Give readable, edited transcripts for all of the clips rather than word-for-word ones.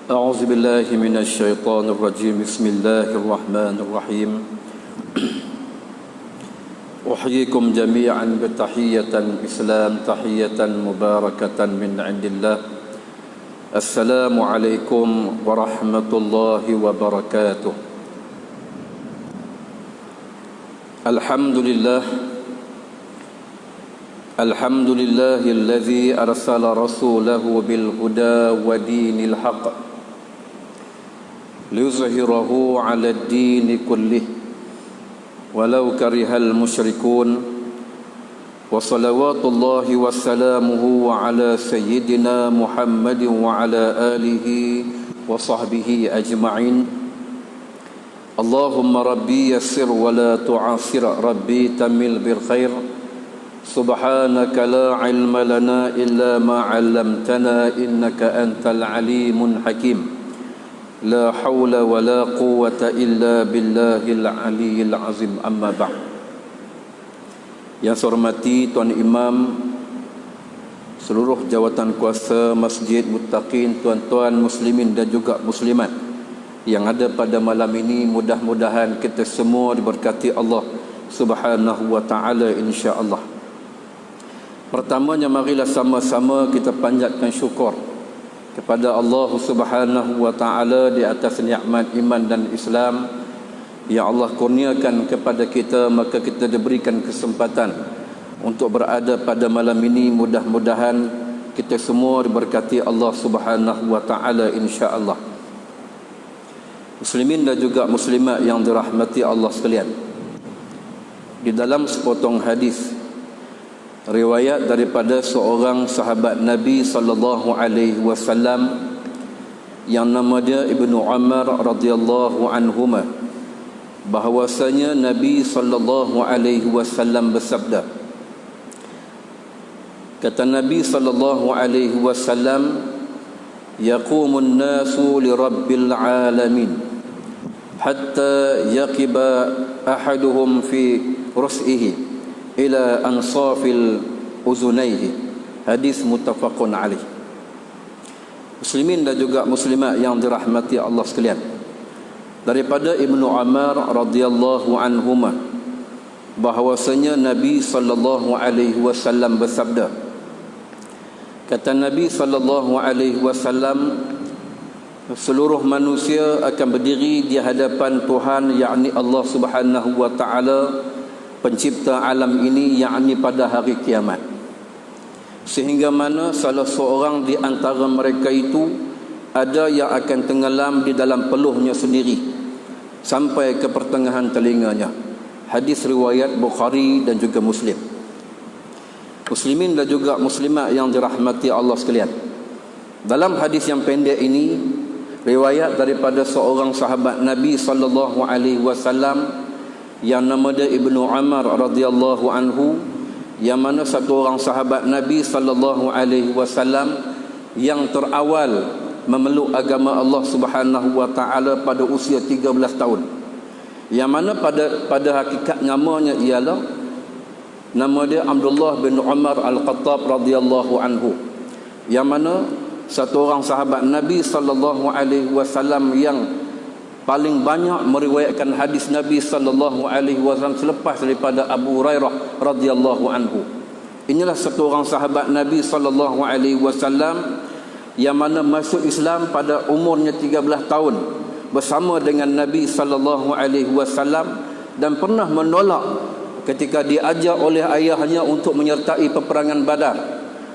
أعوذ بالله من الشيطان الرجيم بسم الله الرحمن الرحيم أحييكم جميعا بتحية الإسلام تحية مباركة من عند الله السلام عليكم ورحمة الله وبركاته الحمد لله الذي أرسل رسوله بالهدى ودين الحق ليظهره على الدين كله ولو كره المشركون وصلوات الله وسلامه على سيدنا محمد وعلى آله وصحبه أجمعين اللهم ربي يسر ولا تعسر ربي تمل بالخير سبحانك لا علم لنا إلا ما علمتنا إنك أنت العليم الحكيم لا حول ولا قوة إلا بالله العلي العظيم أما بعد. Yang saya hormati Tuan Imam, seluruh jawatan kuasa Masjid Muttaqin, tuan-tuan muslimin dan juga muslimat yang ada pada malam ini, mudah-mudahan kita semua diberkati Allah Subhanahu wa taala insya-Allah. Pertamanya marilah sama-sama kita panjatkan syukur kepada Allah Subhanahu wa taala di atas nikmat iman dan Islam yang Allah kurniakan kepada kita, maka kita diberikan kesempatan untuk berada pada malam ini. Mudah-mudahan kita semua diberkati Allah Subhanahu wa taala insya-Allah. Muslimin dan juga muslimat yang dirahmati Allah sekalian, di dalam sepotong hadis riwayat daripada seorang sahabat Nabi sallallahu alaihi wasallam yang nama dia Ibnu Umar radhiyallahu anhuma, bahwasanya Nabi sallallahu alaihi wasallam bersabda, kata Nabi sallallahu alaihi wasallam, yaqumun nasu li rabbil alamin hatta yaqiba ahaduhum fi rus'ihi ila ansafil uzunaihi. Hadis muttafaqun alaih. Muslimin dan juga muslimat yang dirahmati Allah sekalian, daripada Ibnu Umar radhiyallahu anhuma, bahwasanya Nabi sallallahu alaihi wasallam bersabda, kata Nabi sallallahu alaihi wasallam, seluruh manusia akan berdiri di hadapan Tuhan, yakni Allah Subhanahu wa taala, pencipta alam ini, yakni pada hari kiamat, sehingga mana salah seorang di antara mereka itu ada yang akan tenggelam di dalam peluhnya sendiri sampai ke pertengahan telinganya. Hadis riwayat Bukhari dan juga Muslim. Muslimin dan juga muslimat yang dirahmati Allah sekalian, dalam hadis yang pendek ini riwayat daripada seorang sahabat Nabi sallallahu alaihi wasallam yang nama dia Ibnu Umar radhiyallahu anhu, yang mana satu orang sahabat Nabi sallallahu alaihi wasallam yang terawal memeluk agama Allah Subhanahu wa taala pada usia 13 tahun, yang mana pada hakikat namanya ialah nama dia Abdullah bin Umar Al-Khattab radhiyallahu anhu, yang mana satu orang sahabat Nabi sallallahu alaihi wasallam yang paling banyak meriwayatkan hadis Nabi sallallahu alaihi wasallam selepas daripada Abu Hurairah radhiyallahu anhu. Inilah satu orang sahabat Nabi sallallahu alaihi wasallam yang mana masuk Islam pada umurnya 13 tahun bersama dengan Nabi sallallahu alaihi wasallam, dan pernah menolak ketika diajak oleh ayahnya untuk menyertai peperangan Badar.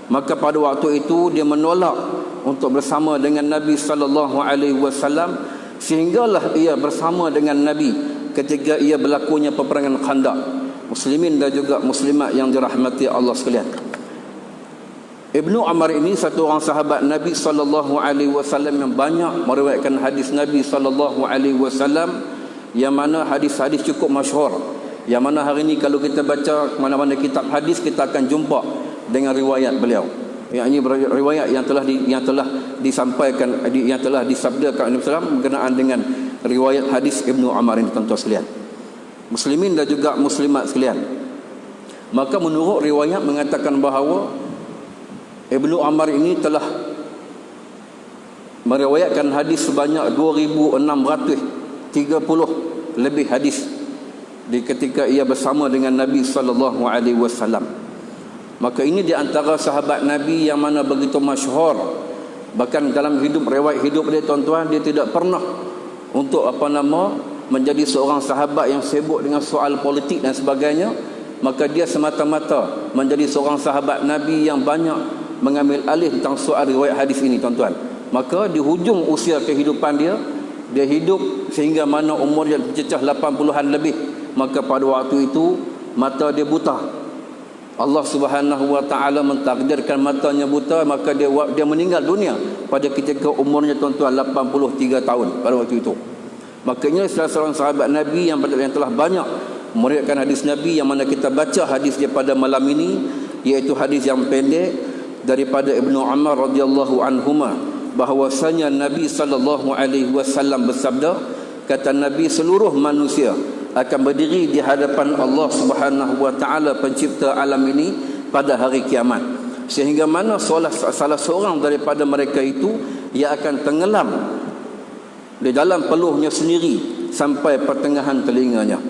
Maka pada waktu itu dia menolak untuk bersama dengan Nabi sallallahu alaihi wasallam, sehinggalah ia bersama dengan Nabi ketika ia berlakunya peperangan Khandaq. Muslimin dan juga muslimat yang dirahmati Allah sekalian. Ibnu Umar ini satu orang sahabat Nabi sallallahu alaihi wasallam yang banyak meriwayatkan hadis Nabi sallallahu alaihi wasallam, yang mana hadis-hadis cukup masyhur, yang mana hari ini kalau kita baca mana-mana kitab hadis kita akan jumpa dengan riwayat beliau. Yang ini riwayat yang telah disampaikan, yang telah disabdakan Nabi sallallahu berkenaan dengan riwayat hadis Ibnu Umar ini, tuan-tuan sekalian. Muslimin dan juga muslimat sekalian. Maka menurut riwayat mengatakan bahawa Ibnu Umar ini telah meriwayatkan hadis sebanyak 2630 lebih hadis di ketika ia bersama dengan Nabi sallallahu alaihi wasallam. Maka ini di antara sahabat Nabi yang mana begitu masyhur. Bahkan dalam riwayat hidup dia, tuan-tuan, dia tidak pernah untuk menjadi seorang sahabat yang sibuk dengan soal politik dan sebagainya. Maka dia semata-mata menjadi seorang sahabat Nabi yang banyak mengambil alih tentang soal riwayat hadis ini, tuan-tuan. Maka di hujung usia kehidupan dia hidup sehingga mana umur dia cecah 80-an lebih. Maka pada waktu itu mata dia buta. Allah Subhanahu wa taala mentakdirkan matanya buta, maka dia meninggal dunia pada ketika umurnya, tuan-tuan, 83 tahun pada waktu itu. Makanya salah seorang sahabat Nabi yang telah banyak meriwayatkan hadis Nabi, yang mana kita baca hadis dia pada malam ini, iaitu hadis yang pendek daripada Ibnu Umar radhiyallahu anhuma, bahwasanya Nabi sallallahu alaihi wasallam bersabda, kata Nabi, seluruh manusia akan berdiri di hadapan Allah Subhanahu wa taala pencipta alam ini pada hari kiamat, sehingga mana salah seorang daripada mereka itu ia akan tenggelam di dalam peluhnya sendiri sampai pertengahan telinganya.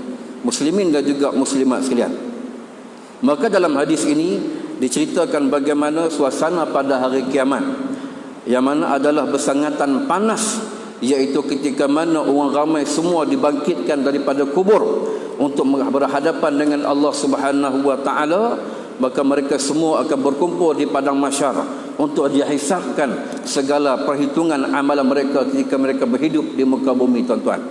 Muslimin dan juga muslimat sekalian. Maka dalam hadis ini diceritakan bagaimana suasana pada hari kiamat, yang mana adalah bersangatan panas, iaitu ketika mana orang ramai semua dibangkitkan daripada kubur untuk berhadapan dengan Allah Subhanahu wa taala. Maka mereka semua akan berkumpul di padang mahsyar untuk dihisabkan segala perhitungan amalan mereka ketika mereka berhidup di muka bumi, tuan-tuan.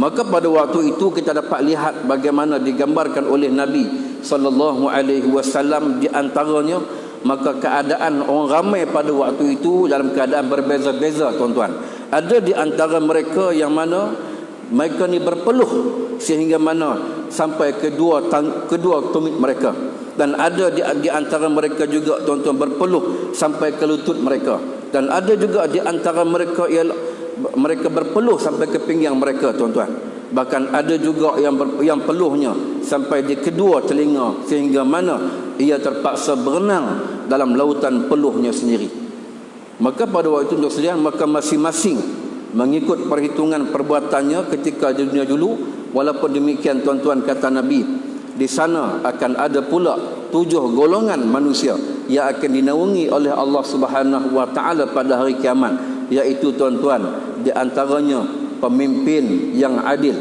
Maka pada waktu itu kita dapat lihat bagaimana digambarkan oleh Nabi sallallahu alaihi wasallam di antaranya, maka keadaan orang ramai pada waktu itu dalam keadaan berbeza-beza, tuan-tuan. Ada di antara mereka yang mana mereka ni berpeluh sehingga mana sampai kedua tumit mereka, dan ada di antara mereka juga, tuan-tuan, berpeluh sampai ke lutut mereka, dan ada juga di antara mereka ialah mereka berpeluh sampai ke pinggang mereka, tuan-tuan. Bahkan ada juga yang peluhnya sampai di kedua telinga, sehingga mana ia terpaksa berenang dalam lautan peluhnya sendiri. Maka pada waktu itu, sekalian, maka masing-masing mengikut perhitungan perbuatannya ketika di dunia dulu. Walaupun demikian, tuan-tuan, kata Nabi, di sana akan ada pula 7 golongan manusia yang akan dinaungi oleh Allah Subhanahu wa taala pada hari kiamat, iaitu, tuan-tuan, di antaranya pemimpin yang adil,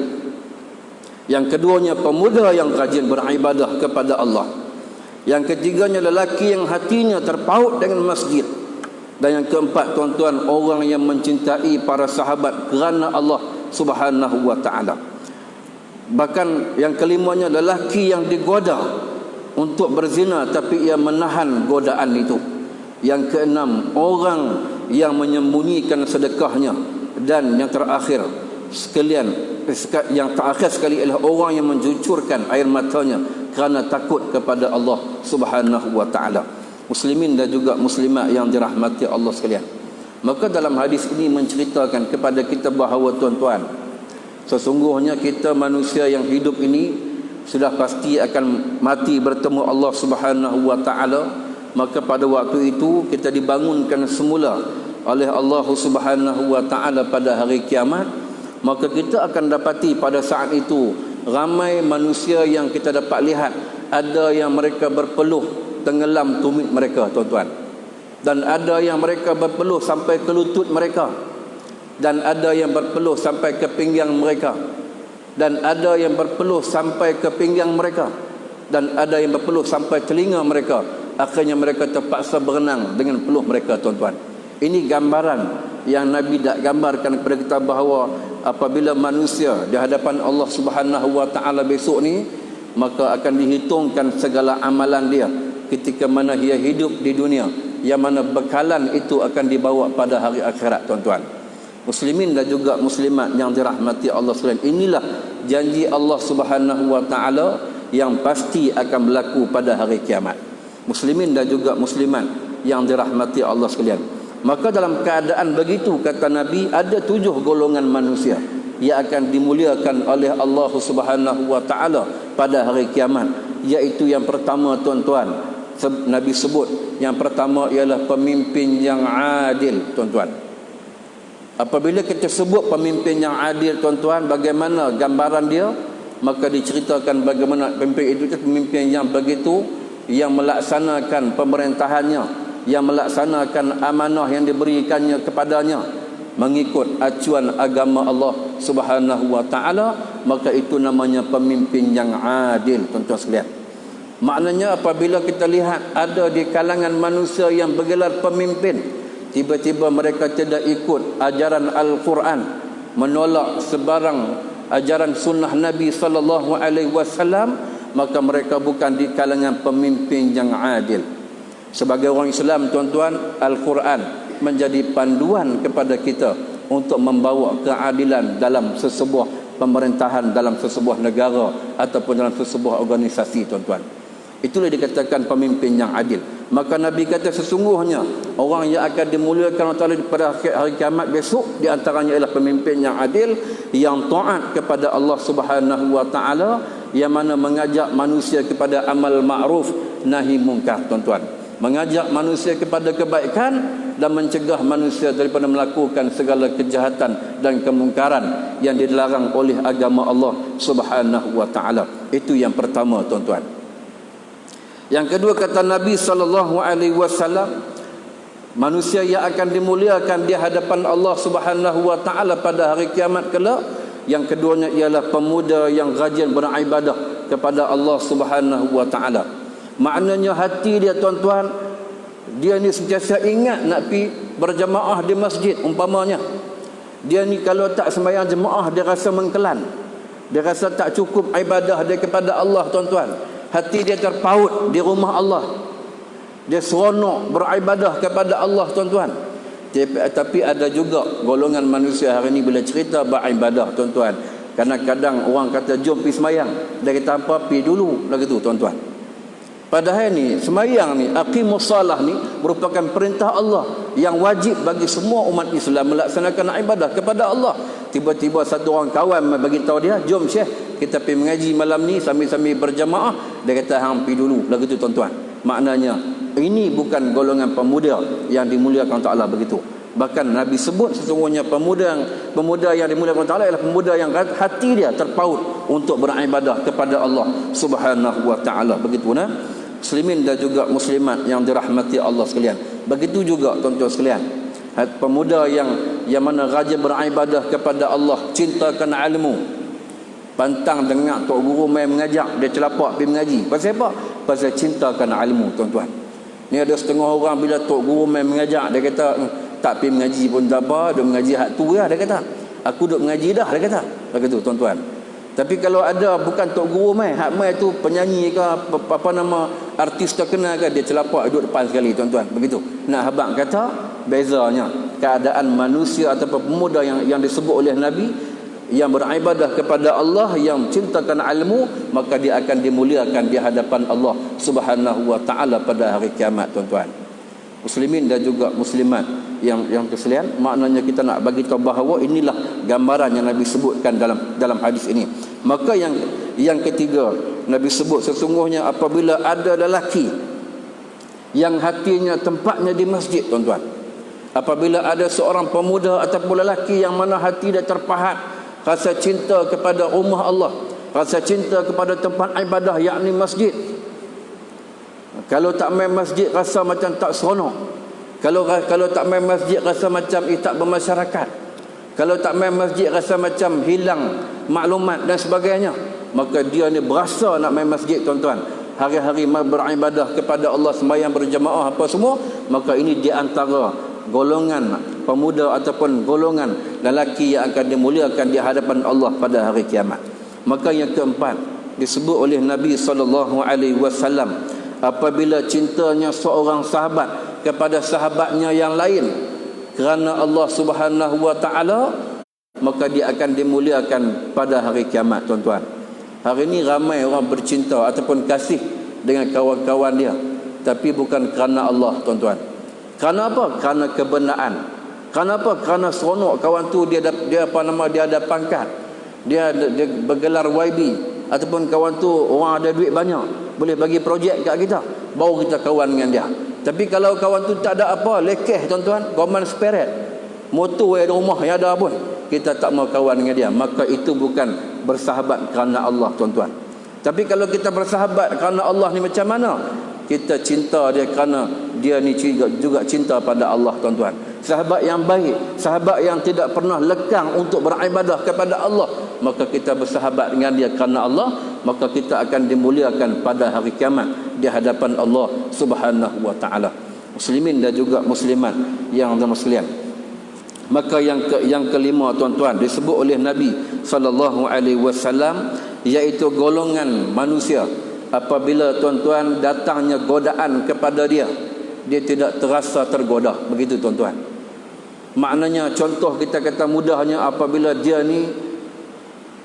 yang keduanya pemuda yang rajin beribadah kepada Allah, yang ketiganya lelaki yang hatinya terpaut dengan masjid, dan yang keempat, tuan-tuan, orang yang mencintai para sahabat kerana Allah Subhanahu wa taala. Bahkan yang kelimanya lelaki yang digoda untuk berzina tapi ia menahan godaan itu. Yang keenam, orang yang menyembunyikan sedekahnya. Dan yang terakhir sekali ialah orang yang mencucurkan air matanya kerana takut kepada Allah Subhanahu wa taala. Muslimin dan juga muslimat yang dirahmati Allah sekalian. Maka dalam hadis ini menceritakan kepada kita bahawa, tuan-tuan, sesungguhnya kita manusia yang hidup ini sudah pasti akan mati bertemu Allah Subhanahu wa taala. Maka pada waktu itu kita dibangunkan semula oleh Allah Subhanahu wa taala pada hari kiamat. Maka kita akan dapati pada saat itu ramai manusia yang kita dapat lihat, ada yang mereka berpeluh tenggelam tumit mereka, tuan-tuan, dan ada yang mereka berpeluh sampai ke lutut mereka, dan ada yang berpeluh sampai ke pinggang mereka, dan ada yang berpeluh sampai ke pinggang mereka, dan ada yang berpeluh sampai telinga mereka. Akhirnya mereka terpaksa berenang dengan peluh mereka, tuan-tuan. Ini gambaran yang Nabi dak gambarkan kepada kita bahawa apabila manusia di hadapan Allah Subhanahu wa taala besok ni, maka akan dihitungkan segala amalan dia ketika mana ia hidup di dunia, yang mana bekalan itu akan dibawa pada hari akhirat, tuan-tuan. Muslimin dan juga muslimat yang dirahmati Allah sekalian, inilah janji Allah Subhanahu wa taala yang pasti akan berlaku pada hari kiamat. Muslimin dan juga muslimat yang dirahmati Allah sekalian, maka dalam keadaan begitu, kata Nabi, ada 7 golongan manusia yang akan dimuliakan oleh Allah Subhanahu wa taala pada hari kiamat, iaitu yang pertama, tuan-tuan, Nabi sebut yang pertama ialah pemimpin yang adil, tuan-tuan. Apabila kita sebut pemimpin yang adil, tuan-tuan, bagaimana gambaran dia? Maka diceritakan bagaimana pemimpin itu pemimpin yang begitu, yang melaksanakan pemerintahannya, yang melaksanakan amanah yang diberikannya kepadanya mengikut acuan agama Allah Subhanahu wa taala, maka itu namanya pemimpin yang adil, tuan-tuan sekalian. Maknanya apabila kita lihat ada di kalangan manusia yang bergelar pemimpin, tiba-tiba mereka tidak ikut ajaran Al-Quran, menolak sebarang ajaran sunnah Nabi sallallahu alaihi wasallam, maka mereka bukan di kalangan pemimpin yang adil. Sebagai orang Islam, tuan-tuan, Al-Quran menjadi panduan kepada kita untuk membawa keadilan dalam sesebuah pemerintahan, dalam sesebuah negara ataupun dalam sesebuah organisasi, tuan-tuan. Itulah dikatakan pemimpin yang adil. Maka Nabi kata sesungguhnya orang yang akan dimuliakan Allah pada hari kiamat besok, di antaranya ialah pemimpin yang adil, yang taat kepada Allah Subhanahu wa taala, yang mana mengajak manusia kepada amal ma'ruf nahi munkar, tuan-tuan. Mengajak manusia kepada kebaikan dan mencegah manusia daripada melakukan segala kejahatan dan kemungkaran yang dilarang oleh agama Allah Subhanahu wa taala. Itu yang pertama, tuan-tuan. Yang kedua, kata Nabi sallallahu alaihi wasallam, manusia yang akan dimuliakan di hadapan Allah Subhanahu wa taala pada hari kiamat kelak, yang keduanya ialah pemuda yang rajin beribadah kepada Allah Subhanahu wa taala. Maknanya hati dia, tuan-tuan, dia ni sentiasa ingat nak pi berjemaah di masjid umpamanya. Dia ni kalau tak sembahyang jemaah, dia rasa mengkelan. Dia rasa tak cukup ibadah dia kepada Allah, tuan-tuan. Hati dia terpaut di rumah Allah. Dia seronok beribadah kepada Allah, tuan-tuan. Tapi ada juga golongan manusia hari ini bila cerita beribadah, tuan-tuan, kadang-kadang orang kata jom pergi semayang. Dia kata apa? Pergi dulu lah gitu, tuan-tuan. Padahal ni semayang ni, aqimus salah ni merupakan perintah Allah yang wajib bagi semua umat Islam melaksanakan ibadah kepada Allah. Tiba-tiba satu orang kawan bagi tahu dia, jom Syekh, kita pergi mengaji malam ni sambil-sambil berjamaah. Dia kata hang pergi dulu lah gitu, tuan-tuan. Maknanya ini bukan golongan pemuda yang dimuliakan Allah begitu. Bahkan Nabi sebut sesungguhnya pemuda yang dimuliakan Allah ialah pemuda yang hati dia terpaut untuk beribadah kepada Allah Subhanahu wa taala. Begitu nah, muslimin dan juga muslimat yang dirahmati Allah sekalian. Begitu juga, tuan-tuan sekalian, pemuda yang mana rajin beribadah kepada Allah, cintakan ilmu, pantang dengar tok guru main mengajak dia celapak pergi mengaji. Pasal apa? Pasal cintakan ilmu, tuan-tuan. Ni ada setengah orang bila tok guru main mengajak, dia kata tak pergi mengaji pun tak apa, duk mengaji hak tu lah, dia kata. Aku duk mengaji dah, dia kata. Begitu, tuan-tuan. Tapi kalau ada bukan tok guru main, hak main tu penyanyi ke apa nama artis terkenal ke, dia celapak duduk depan sekali, tuan-tuan. Begitu. Nak habaq kata bezanya keadaan manusia ataupun pemuda yang disebut oleh Nabi yang beribadah kepada Allah, yang cintakan ilmu, maka dia akan dimuliakan di hadapan Allah Subhanahu wa taala pada hari kiamat, tuan-tuan. Muslimin dan juga muslimat yang sekalian, maknanya kita nak bagi tahu bahawa inilah gambaran yang Nabi sebutkan dalam hadis ini. Maka yang ketiga, Nabi sebut sesungguhnya apabila ada lelaki yang hatinya tempatnya di masjid, tuan-tuan. Apabila ada seorang pemuda ataupun lelaki yang mana hati dia terpahat, rasa cinta kepada rumah Allah, rasa cinta kepada tempat ibadah, yakni masjid. Kalau tak main masjid rasa macam tak seronok. Kalau tak main masjid rasa macam tak bermasyarakat. Kalau tak main masjid rasa macam hilang maklumat dan sebagainya. Maka dia ni berasa nak main masjid, tuan-tuan. Hari-hari beribadah kepada Allah, sembahyang berjamaah apa semua. Maka ini di antara golongan pemuda ataupun golongan lelaki yang akan dimuliakan di hadapan Allah pada hari kiamat. Maka yang keempat disebut oleh Nabi SAW, apabila cintanya seorang sahabat kepada sahabatnya yang lain kerana Allah Subhanahu wa taala, maka dia akan dimuliakan pada hari kiamat, tuan-tuan. Hari ini ramai orang bercinta ataupun kasih dengan kawan-kawan dia, tapi bukan kerana Allah, tuan-tuan. Kerana apa? Kerana kebenaran. Kerana apa? Kerana seronok kawan tu, dia ada pangkat, dia bergelar YB, ataupun kawan tu orang ada duit banyak, boleh bagi projek kat kita, baru kita kawan dengan dia. Tapi kalau kawan tu tak ada apa, lekeh, tuan-tuan, goman speret, motor yang ada, rumah yang ada pun, kita tak mau kawan dengan dia, maka itu bukan bersahabat kerana Allah, tuan-tuan. Tapi kalau kita bersahabat kerana Allah ni macam mana? Kita cinta dia kerana dia ni juga cinta pada Allah, tuan-tuan. Sahabat yang baik, sahabat yang tidak pernah lekang untuk beribadah kepada Allah, maka kita bersahabat dengan dia kerana Allah, maka kita akan dimuliakan pada hari kiamat di hadapan Allah Subhanahu wa taala. Muslimin dan juga muslimat yang bersekalian. Maka yang kelima, tuan-tuan, disebut oleh Nabi SAW, iaitu golongan manusia apabila, tuan-tuan, datangnya godaan kepada dia, dia tidak terasa tergoda. Begitu, tuan-tuan. Maknanya, contoh kita kata mudahnya, apabila dia ni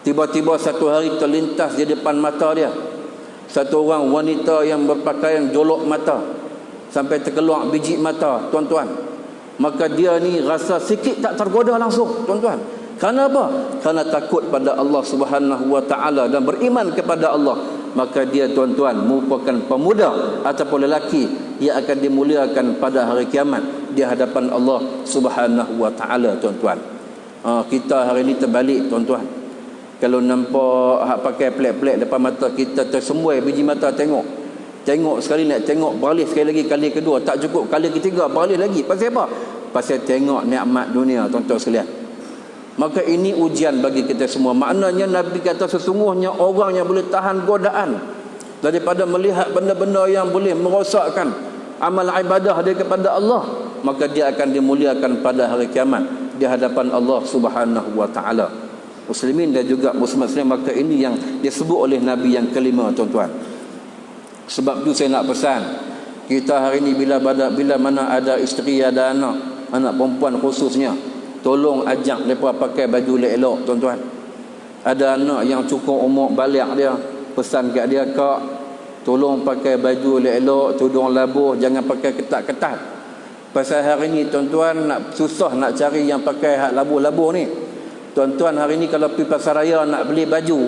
tiba-tiba satu hari terlintas di depan mata dia satu orang wanita yang berpakaian jolok mata sampai terkeluar biji mata, tuan-tuan, maka dia ni rasa sikit tak tergoda langsung, tuan-tuan. Kerana apa? Kerana takut pada Allah Subhanahu wa taala dan beriman kepada Allah. Maka dia, tuan-tuan, merupakan pemuda ataupun lelaki yang akan dimuliakan pada hari kiamat di hadapan Allah Subhanahu wa taala, tuan-tuan. Kita hari ini terbalik, tuan-tuan. Kalau nampak hak pakai pelek-pelek depan mata kita, tersembuai biji mata, tengok sekali, nak tengok beralih sekali lagi, kali kedua tak cukup, kali ketiga beralih lagi. Pasal apa? Pasal tengok nikmat dunia, tuan-tuan sekalian. Maka ini ujian bagi kita semua. Maknanya Nabi kata sesungguhnya orang yang boleh tahan godaan daripada melihat benda-benda yang boleh merosakkan amal ibadah dia kepada Allah, maka dia akan dimuliakan pada hari kiamat di hadapan Allah Subhanahu wa taala. Muslimin dan juga muslimat, maka ini yang disebut oleh Nabi yang kelima, tuan-tuan. Sebab tu saya nak pesan kita hari ini, bila mana ada isteri, ada anak perempuan khususnya, tolong ajak mereka pakai baju elok-elok, tuan-tuan. Ada anak yang cukup umur balik dia, pesan kat dia, kak, tolong pakai baju elok-elok, tudung labuh, jangan pakai ketat-ketat. Pasal hari ni, tuan-tuan, susah nak cari yang pakai hak labuh-labuh ni. Tuan-tuan, hari ni kalau pergi pasar raya nak beli baju,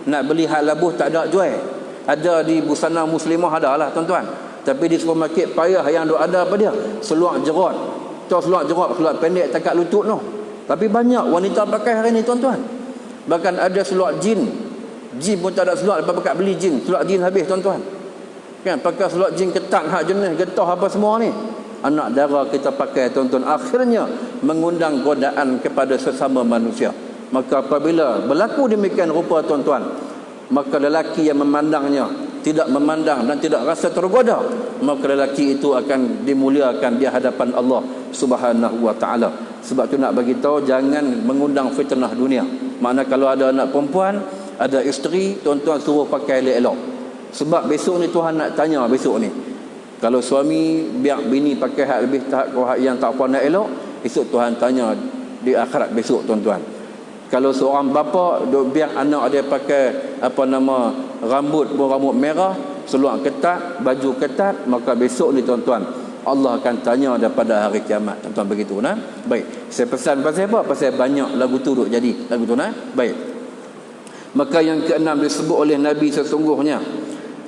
nak beli hak labuh, tak ada jual. Ada di busana muslimah, ada lah, tuan-tuan. Tapi di supermarket payah yang ada apa dia? Seluar jerat. Seluar jerat, seluar pendek takat lutut no. Tapi banyak wanita pakai hari ni, tuan-tuan. Bahkan ada seluar jin pun tak ada seluar, lepas pakai beli jin, seluar jin habis, tuan-tuan. Kan pakai seluar jin ketat, hak jenis getah apa semua ni. Anak dara kita pakai, tuan-tuan, akhirnya mengundang godaan kepada sesama manusia. Maka apabila berlaku demikian rupa, tuan-tuan, maka lelaki yang memandangnya tidak memandang dan tidak rasa tergoda, maka lelaki itu akan dimuliakan di hadapan Allah Subhanahu wa taala. Sebab tu nak bagi tahu, jangan mengundang fitnah dunia. Makna kalau ada anak perempuan, ada isteri, tuan-tuan, suruh pakai elok-elok. Sebab besok ni Tuhan nak tanya besok ni. Kalau suami biar bini pakai hak lebih yang tak puan nak elok, esok Tuhan tanya di akhirat besok, tuan-tuan. Kalau seorang bapa biar anak dia pakai rambut merah, seluar ketat, baju ketat, maka besok ni, tuan-tuan, Allah akan tanya daripada hari kiamat, tuan-tuan, begitu nah. Baik, saya pesan pasal apa? Pasal banyak lagu tu duk jadi lagu tu nah. Baik. Maka yang keenam disebut oleh Nabi sesungguhnya,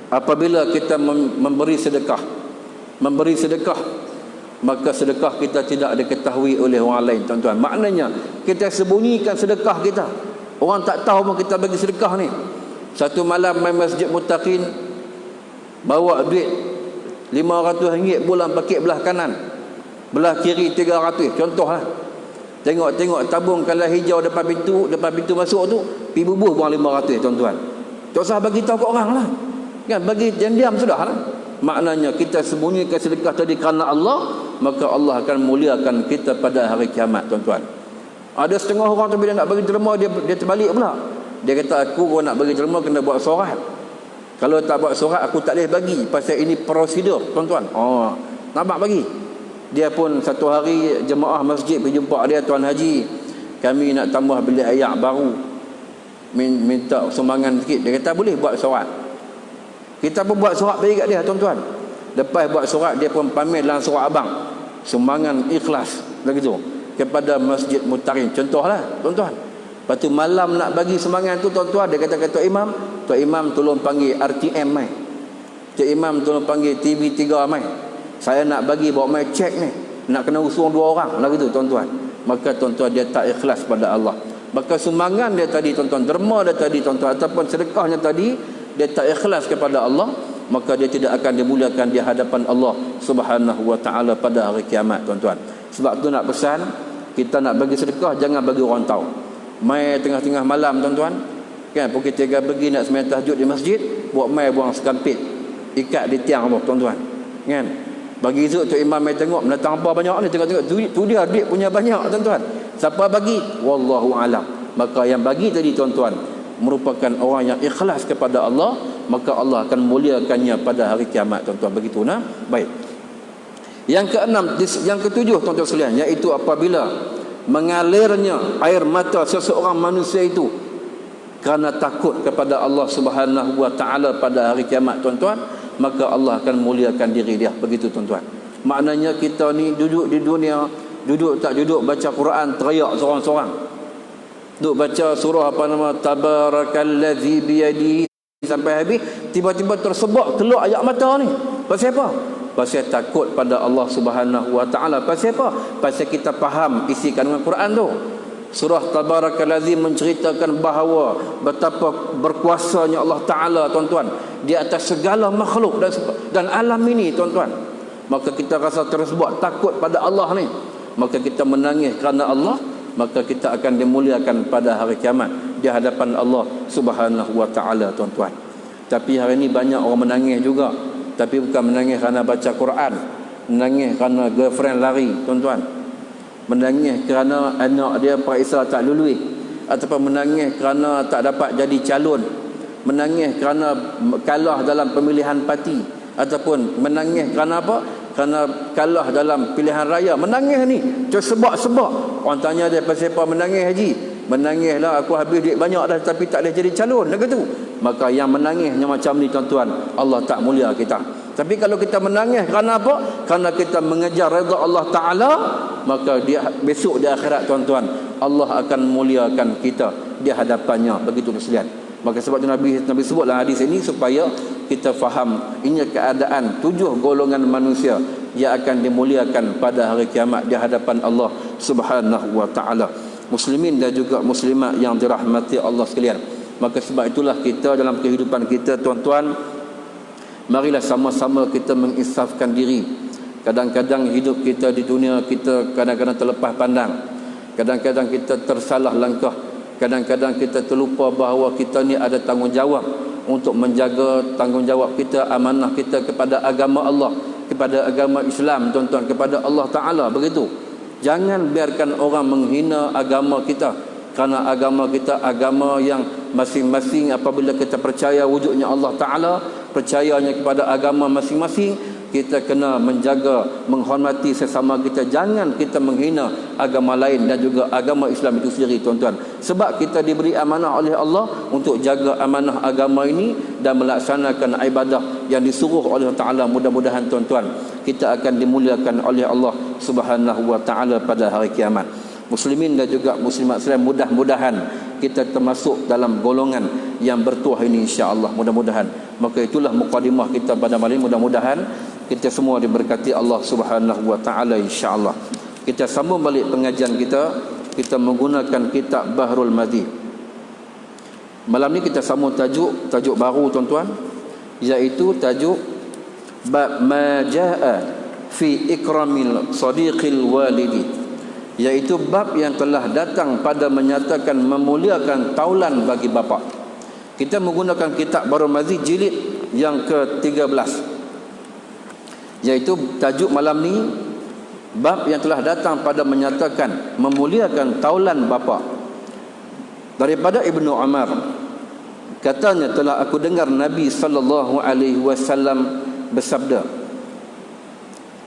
apabila kita memberi sedekah, maka sedekah kita tidak diketahui oleh orang lain, tuan-tuan. Maknanya kita sembunyikan sedekah kita, orang tak tahu pun kita bagi sedekah ni. Satu malam main Masjid Muttaqin, bawa duit RM500 bulan paket belah kanan, belah kiri 300, contohlah. Tengok tabungkanlah hijau depan pintu masuk tu, pi bubuh buang 500, tuan-tuan. Tak usah bagi tahu kat orang lah, kan, bagi diam-diam sudah lah. Maknanya kita sembunyikan sedekah tadi kerana Allah, maka Allah akan muliakan kita pada hari kiamat, tuan-tuan. Ada setengah orang tu bila nak bagi derma, dia terbalik pula. Dia kata, aku kalau nak bagi derma kena buat surat. Kalau tak buat surat aku tak boleh bagi, pasal ini prosedur, tuan-tuan. Nampak bagi. Dia pun satu hari jemaah masjid pergi jumpa dia, Tuan Haji, kami nak tambah bilik air baru, minta sumbangan sikit. Dia kata boleh buat surat. Kita pun buat surat bagi kat dia, tuan-tuan. Lepas buat surat, dia pun pamer dalam surat abang, sumbangan ikhlas begitu kepada Masjid Mutarin, contohlah, tuan-tuan. Lepas tu malam nak bagi sumbangan tu, tuan-tuan, dia kata Tok Imam tolong panggil RTM mai, Tok Imam tolong panggil TV3 mai, saya nak bagi bawa mai cek ni, nak kena usung 2 orang lah gitu, tuan-tuan. Maka tuan-tuan, dia tak ikhlas pada Allah. Maka sumbangan dia tadi, tuan-tuan, derma dia tadi, tuan-tuan, ataupun sedekahnya tadi, dia tak ikhlas kepada Allah, maka dia tidak akan dimuliakan di hadapan Allah Subhanahu wa taala pada hari kiamat, tuan-tuan. Sebab tu nak pesan, kita nak bagi sedekah jangan bagi orang tahu. Mai tengah-tengah malam, tuan-tuan, kan pukul 3 pagi nak sembahyang tahajud di masjid, buat mai buang sekampit, ikat di tiang apa, tuan-tuan, kan. Bagi esok Tok Imam mai tengok mendatang apa banyak ni, tengok-tengok tu dia duit punya banyak, tuan-tuan. Siapa bagi? Wallahu alam. Maka yang bagi tadi, tuan-tuan, merupakan orang yang ikhlas kepada Allah, maka Allah akan muliakannya pada hari kiamat, tuan-tuan. Begitu nah. Baik. Yang keenam, yang ketujuh, tuan-tuan sekalian, iaitu apabila mengalirnya air mata seseorang manusia itu kerana takut kepada Allah Subhanahu wa taala pada hari kiamat, tuan-tuan, maka Allah akan muliakan diri dia. Begitu, tuan-tuan. Maknanya kita ni duduk di dunia, duduk tak duduk baca Quran, teriak seorang-seorang, duk baca surah Tabarakallazi biyadihi sampai habis, tiba-tiba tersebut keluar ayat mata ni. Pasal apa? Pasal takut pada Allah Subhanahu wa taala. Pasal apa? Pasal kita faham isi kandungan Quran tu. Surah Tabarakallazi menceritakan bahawa betapa berkuasanya Allah taala, tuan-tuan, di atas segala makhluk dan alam ini, tuan-tuan. Maka kita rasa tersebut takut pada Allah ni, maka kita menangis kerana Allah, maka kita akan dimuliakan pada hari kiamat di hadapan Allah Subhanahu wa taala, tuan-tuan. Tapi hari ini banyak orang menangis juga, tapi bukan menangis kerana baca Quran, menangis kerana girlfriend lari, tuan-tuan, menangis kerana anak dia periksa tak lulus, ataupun menangis kerana tak dapat jadi calon, menangis kerana kalah dalam pemilihan parti, ataupun menangis kerana apa? Kerana kalah dalam pilihan raya. Menangis ni tersebab-sebab. Orang tanya dia, pasal apa menangis, Haji? Menangislah aku habis duit banyak dah tapi tak boleh jadi calon, begitu. Maka yang menangisnya macam ni, tuan-tuan, Allah tak mulia kita. Tapi kalau kita menangis kerana apa? Kerana kita mengejar redha Allah taala, maka besok di akhirat, tuan-tuan, Allah akan muliakan kita di hadapannya. Begitu, sekalian. Maka sebab itu Nabi sebutlah hadis ini supaya kita faham ini keadaan 7 golongan manusia yang akan dimuliakan pada hari kiamat di hadapan Allah Subhanahu wa taala. Muslimin dan juga muslimat yang dirahmati Allah sekalian. Maka sebab itulah kita dalam kehidupan kita, tuan-tuan, marilah sama-sama kita menginsafkan diri. Kadang-kadang hidup kita di dunia kita kadang-kadang terlepas pandang. Kadang-kadang kita tersalah langkah. Kadang-kadang kita terlupa bahawa kita ni ada tanggungjawab untuk menjaga tanggungjawab kita, amanah kita kepada agama Allah, kepada agama Islam, tuan-tuan, kepada Allah Ta'ala. Begitu. Jangan biarkan orang menghina agama kita, kerana agama kita agama yang masing-masing apabila kita percaya wujudnya Allah Ta'ala, percayanya kepada agama masing-masing, kita kena menjaga, menghormati sesama kita. Jangan kita menghina agama lain dan juga agama Islam itu sendiri, tuan-tuan. Sebab kita diberi amanah oleh Allah untuk jaga amanah agama ini dan melaksanakan ibadah yang disuruh oleh Allah Ta'ala. Mudah-mudahan, tuan-tuan, kita akan dimuliakan oleh Allah Subhanahu wa Ta'ala pada hari kiamat. Muslimin dan juga muslimat sekalian, mudah-mudahan kita termasuk dalam golongan yang bertuah ini, insya-Allah. Mudah-mudahan. Maka itulah mukadimah kita pada malam ini. Mudah-mudahan kita semua diberkati Allah Subhanahu wa taala, insya-Allah. Kita sambung balik pengajian kita. Kita menggunakan kitab Bahrul Madhi. Malam ni kita sambung tajuk baru, tuan-tuan, iaitu tajuk bab ma jaa fi ikramil sadiqil walidi, iaitu bab yang telah datang pada menyatakan memuliakan taulan bagi bapa. Kita menggunakan kitab Bahrul Madhi jilid yang ke-13, iaitu tajuk malam ni bab yang telah datang pada menyatakan memuliakan taulan bapa. Daripada Ibnu Umar, katanya telah aku dengar Nabi sallallahu alaihi wasallam bersabda,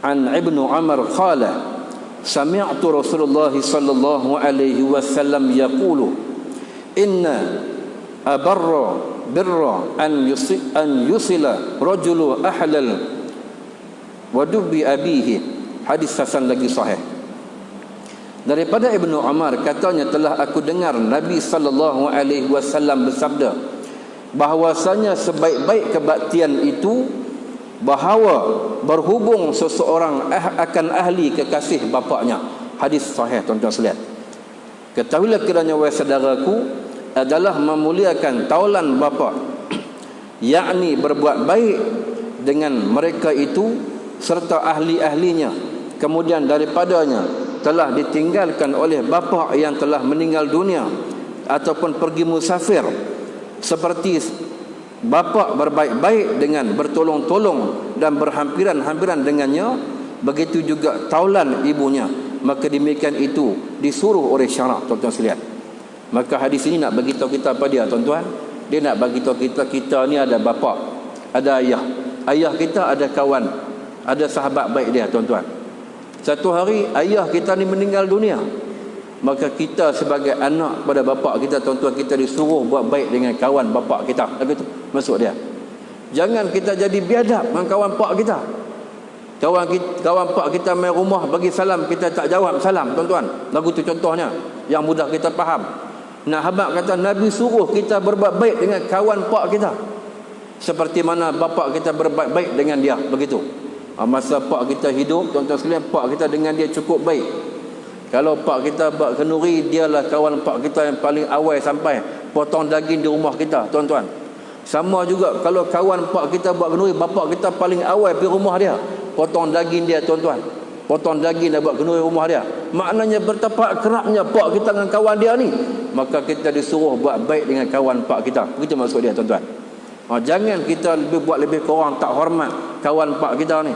an Ibnu Umar qala sami'tu Rasulullah sallallahu alaihi wasallam yaqulu inna abarra birra an yusila rajulu ahlal wadubi abihi. Hadis hasan lagi sahih. Daripada Ibnu Umar, katanya telah aku dengar Nabi sallallahu alaihi wasallam bersabda bahwasanya sebaik-baik kebaktian itu bahawa berhubung seseorang akan ahli kekasih bapaknya. Hadis sahih tuan-tuan sekalian. Ketahuilah kiranya wahai saudaraku adalah memuliakan taulan bapa, yakni berbuat baik dengan mereka itu serta ahli-ahlinya, kemudian daripadanya telah ditinggalkan oleh bapa yang telah meninggal dunia ataupun pergi musafir, seperti bapa berbaik-baik dengan bertolong-tolong dan berhampiran-hampiran dengannya, begitu juga taulan ibunya. Maka demikian itu disuruh oleh syarak, tuan-tuan sekalian. Maka hadis ini nak bagi tahu kita apa dia, tuan-tuan? Dia nak bagi tahu kita ni ada bapa, ada ayah. Ayah kita ada kawan, ada sahabat baik dia, tuan-tuan. Satu hari ayah kita ni meninggal dunia, maka kita sebagai anak pada bapa kita, tuan-tuan, kita disuruh buat baik dengan kawan bapa kita. Begitu masuk dia. Jangan kita jadi biadab dengan kawan pak kita. Kawan pak kita main rumah bagi salam, kita tak jawab salam, tuan-tuan. Lagu tu contohnya yang mudah kita faham. Nak habaq kata Nabi suruh kita berbuat baik dengan kawan pak kita seperti mana bapa kita berbuat baik dengan dia. Begitu. Masa pak kita hidup, tuan-tuan sekalian, pak kita dengan dia cukup baik. Kalau pak kita buat kenduri, dialah kawan pak kita yang paling awal sampai potong daging di rumah kita, tuan-tuan. Sama juga kalau kawan pak kita buat kenduri, bapa kita paling awal pergi rumah dia, potong daging dia, tuan-tuan. Potong daging dan buat kenduri rumah dia. Maknanya betapa kerapnya pak kita dengan kawan dia ni, maka kita disuruh buat baik dengan kawan pak kita. Begitu maksud dia, tuan-tuan. Jangan kita buat lebih kurang, tak hormat kawan pak kita ni.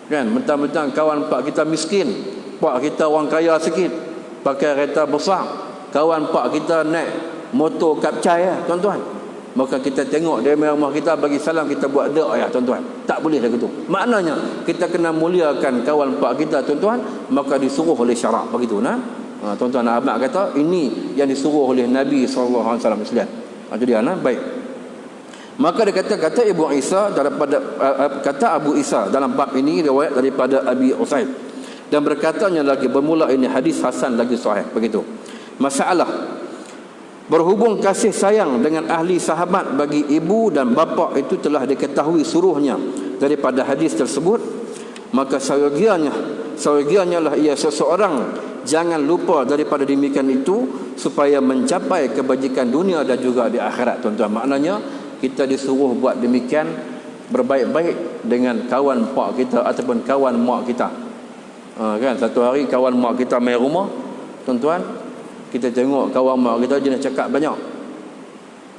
Kan, mentang-mentang kawan pak kita miskin, pak kita orang kaya sikit, pakai kereta besar, kawan pak kita naik motor kapcai, tuan-tuan. Maka kita tengok dia main rumah kita, bagi salam, kita buat doa, tuan-tuan. Tak boleh dah gitu. Maknanya kita kena muliakan kawan pak kita, tuan-tuan. Maka disuruh oleh syarak. Begitu nah. Tuan-tuan, Ahmad kata ini yang disuruh oleh Nabi SAW sekalian. Itu dia nah. Baik. Maka dia kata Ibu Isa daripada kata Abu Isa dalam bab ini riwayat daripada Abi Usaid, dan berkatanya lagi bermula ini hadis hasan lagi sahih. Begitu. Masalah berhubung kasih sayang dengan ahli sahabat bagi ibu dan bapa itu telah diketahui suruhnya daripada hadis tersebut, maka seyogianya lah ia seseorang jangan lupa daripada demikian itu supaya mencapai kebajikan dunia dan juga di akhirat, tuan-tuan. Maknanya kita disuruh buat demikian, berbaik-baik dengan kawan pak kita ataupun kawan mak kita. Kan satu hari kawan mak kita main rumah, tuan-tuan, kita tengok kawan mak kita jenis cakap banyak.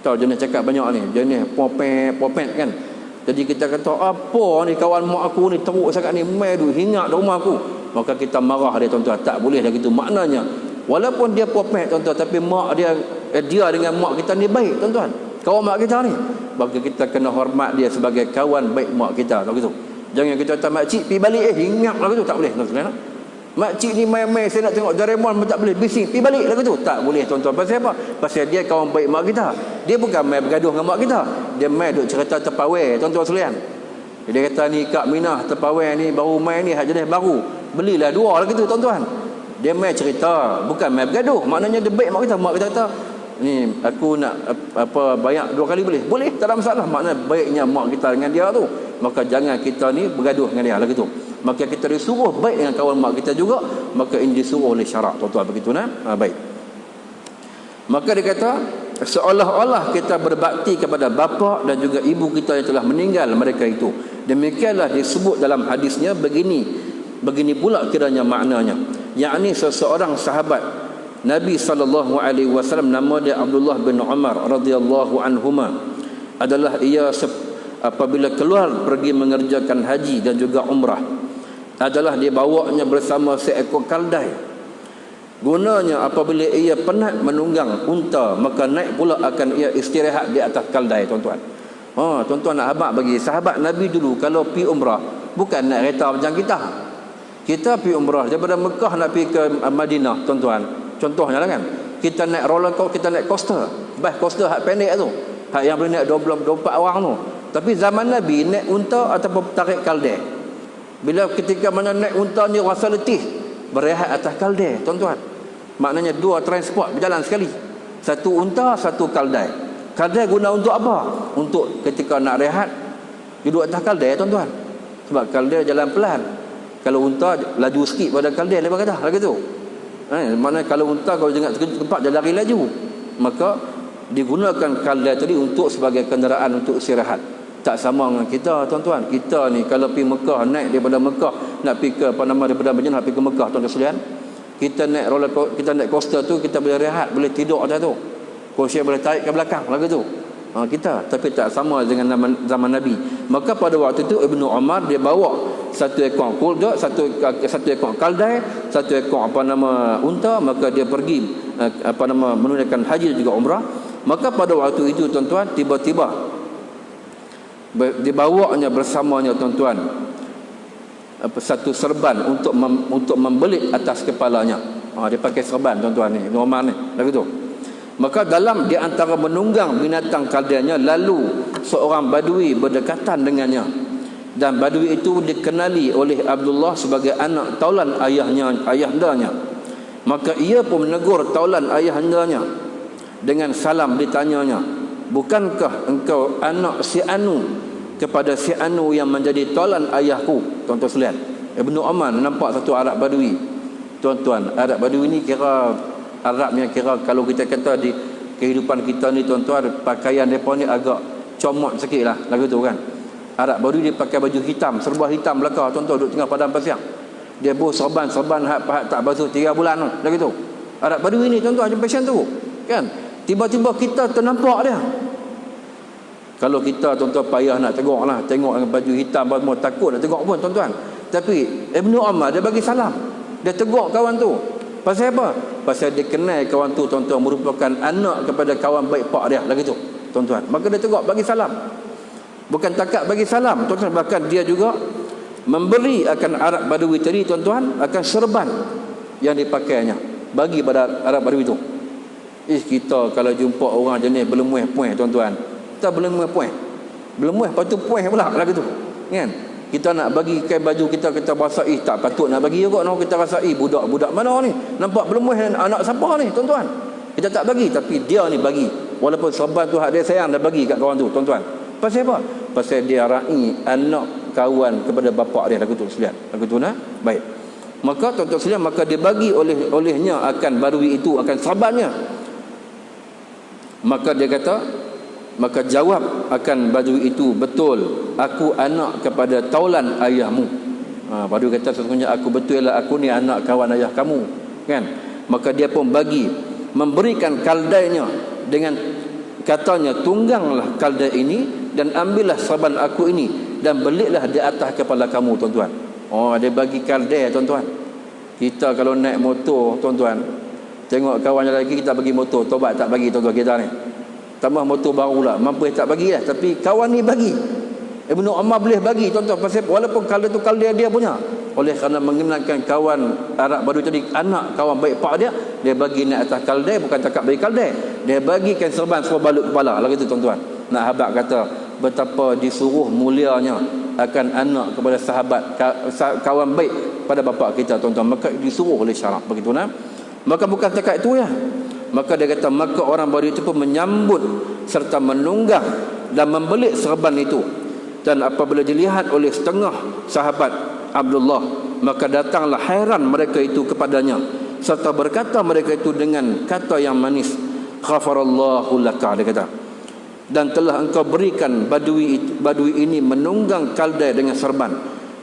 Tahu jenis cakap banyak ni, jenis popet kan. Jadi kita kata, apa ni kawan mak aku ni teruk sangat ni, main duk hingat di rumah aku. Maka kita marah dia, tuan-tuan. Tak boleh dah gitu. Maknanya walaupun dia popet, tuan-tuan, tapi mak dia dengan mak kita ni baik, tuan-tuan. Kawan mak kita ni, maka kita kena hormat dia sebagai kawan baik mak kita. Tahu gitu. Jangan kita kata makcik pergi balik hingat lah gitu. Tak boleh, tuan-tuan. Makcik ni main-main, saya nak tengok Doraemon pun tak boleh, bising, pergi balik lah gitu. Tak boleh, tuan-tuan. Pasal apa? Pasal dia kawan baik mak kita. Dia bukan main bergaduh dengan mak kita. Dia main duk cerita terpawai, tuan-tuan sekalian. Dia kata ni Kak Minah terpawai ni baru main ni, hak jenis baru, belilah 2 lah gitu, tuan-tuan. Dia main cerita, bukan main bergaduh. Maknanya dia baik mak kita. Mak kita kata, ni aku nak banyak 2 kali boleh? Boleh, tak ada masalah. Maknanya baiknya mak kita dengan dia tu. Maka jangan kita ni bergaduh dengan dia lah gitu. Maka kita disuruh baik dengan kawan mak kita juga. Maka ini disuruh oleh syarak, tuan-tuan. Begitu nah. Baik. Maka dia kata seolah-olah kita berbakti kepada bapa dan juga ibu kita yang telah meninggal mereka itu. Demikianlah disebut dalam hadisnya begini pula kiranya maknanya, yakni seseorang sahabat Nabi SAW, nama dia Abdullah bin Umar radhiyallahu anhuma, adalah ia apabila keluar pergi mengerjakan haji dan juga umrah, adalah dibawanya bersama seekor kaldai. Gunanya apabila ia penat menunggang unta, maka naik pula akan ia istirahat di atas kaldai, tuan-tuan. Tuan-tuan nak abang bagi sahabat Nabi dulu kalau pi umrah bukan naik kereta macam kita. Kita pi umrah daripada Mekah nak pi ke Madinah, tuan-tuan. Contohnya lah kan. Kita naik roller coaster, kita naik coaster. Bas coaster hak pendek tu. Hak yang boleh naik 24 orang tu. Tapi zaman Nabi naik unta ataupun tarik kaldai. Bila ketika mana naik unta ni rasa letih, berehat atas kaldai, tuan-tuan. Maknanya dua transport berjalan sekali. Satu unta, satu kaldai. Kaldai guna untuk apa? Untuk ketika nak rehat duduk atas kaldai, tuan-tuan. Sebab kaldai jalan pelan. Kalau unta laju sikit pada kaldai lepas kata lagi tu. Mana kalau unta kalau jangan tempat dia lari laju. Maka digunakan kaldai tadi untuk sebagai kenderaan untuk istirahat. Tak sama dengan kita, tuan-tuan. Kita ni kalau pergi Mekah, naik daripada Mekah nak pergi ke daripada Madinah nak pergi ke Mekah, tuan-tuan sekalian. Kita naik coaster tu, kita boleh rehat, boleh tidur atas tu. Kursi boleh tarik ke belakang lagu tu. Kita, tapi tak sama dengan zaman Nabi. Maka pada waktu itu Ibnu Umar dia bawa satu ekor kuda, satu ekor kaldai, satu ekor unta, maka dia pergi menunaikan haji dan juga umrah. Maka pada waktu itu, tuan-tuan, tiba-tiba dibawanya bersamanya, tuan-tuan, satu serban untuk membelit atas kepalanya. Dia pakai serban, tuan-tuan ni, Umar ni lagu tu. Maka dalam di antara menunggang binatang kaldainya, lalu seorang badui berdekatan dengannya, dan badui itu dikenali oleh Abdullah sebagai anak taulan ayahandanya. Maka ia pun menegur taulan ayahandanya dengan salam. Ditanyanya, bukankah engkau anak si Anu kepada si Anu yang menjadi taulan ayahku? Tuan-tuan sekalian, Ibnu Umar nampak satu Arab badui, tuan-tuan. Arab badui ni kira Arab yang kira kalau kita kata di kehidupan kita ni, tuan-tuan, pakaian mereka ni agak comot sikit lah lagu tu kan. Arab badui dia pakai baju hitam, serba hitam belakang, tuan-tuan, duduk tengah padang pasir. Dia bawa serban hak tak basuh 3 bulan lagu tu. Arab badui ni, tuan-tuan, macam pasien tu kan. Tiba-tiba kita ternampak dia. Kalau kita, tuan-tuan, payah nak tengok lah, tengok dengan baju hitam semua, takut nak tengok pun, tuan-tuan. Tapi Ibnu Umar dia bagi salam, dia tegur kawan tu. Pasal apa? Pasal dia kenal kawan tu, tuan-tuan, merupakan anak kepada kawan baik pak dia lagi tu, tuan-tuan. Maka dia tegur bagi salam. Bukan takat bagi salam, tuan-tuan, bahkan dia juga memberi akan Arab badui tadi, tuan-tuan, akan serban yang dipakainya bagi pada Arab badui tu. Kita kalau jumpa orang jenis belum muih-puih, tuan-tuan, kita belum muih-puih, belum muih, lepas tu puih pula lagi tu kan. Kita nak bagi kain baju kita rasa tak patut nak bagi juga. Kita rasa budak-budak mana ni, nampak belum muih, anak siapa ni, tuan-tuan. Kita tak bagi, tapi dia ni bagi. Walaupun serban tu hak dia sayang, dah bagi kat kawan tu, tuan-tuan. Pasal apa? Pasal dia ra'i anak kawan kepada bapa dia lagu tu sekalian. Lagu tu nah. Baik. Maka tuan-tuan sekalian, maka dia bagi olehnya akan badui itu, akan serbannya. Maka dia kata, maka jawab akan badui itu, betul, aku anak kepada taulan ayahmu. Badui kata, sesungguhnya aku betul lah, aku ni anak kawan ayah kamu kan. Maka dia pun bagi, memberikan kaldainya dengan katanya, tungganglah kaldai ini dan ambillah serban aku ini dan belitlah di atas kepala kamu, tuan-tuan. Dia bagi kaldai, tuan-tuan. Kita kalau naik motor, tuan-tuan, tengok kawan yang lagi, kita bagi motor, tobat tak bagi, tuan-tuan, kita ni tambah motor baru lah, mampu tak bagi lah. Tapi kawan ni bagi. Ibnu Umar boleh bagi, tuan-tuan, pasal walaupun kaldai tu kaldai dia punya, oleh kerana mengenalkan kawan Arab badui tadi anak kawan baik pak dia, dia bagi naik atas kaldai. Bukan cakap bagi kaldai, dia bagikan serban semua balut kepala lagi tu, tuan-tuan. Nak habaq kata betapa disuruh mulianya akan anak kepada sahabat kawan baik pada bapa kita, tuan-tuan. Maka disuruh oleh syarak begitu nah. Maka bukan cakap itu ya. Maka dia kata, maka orang badui itu pun menyambut serta menunggang dan membelit serban itu. Dan apabila dilihat oleh setengah sahabat Abdullah, maka datanglah hairan mereka itu kepadanya, serta berkata mereka itu dengan kata yang manis, ghafarallahu laka, dia kata, dan telah engkau berikan badui ini menunggang kaldai dengan serban.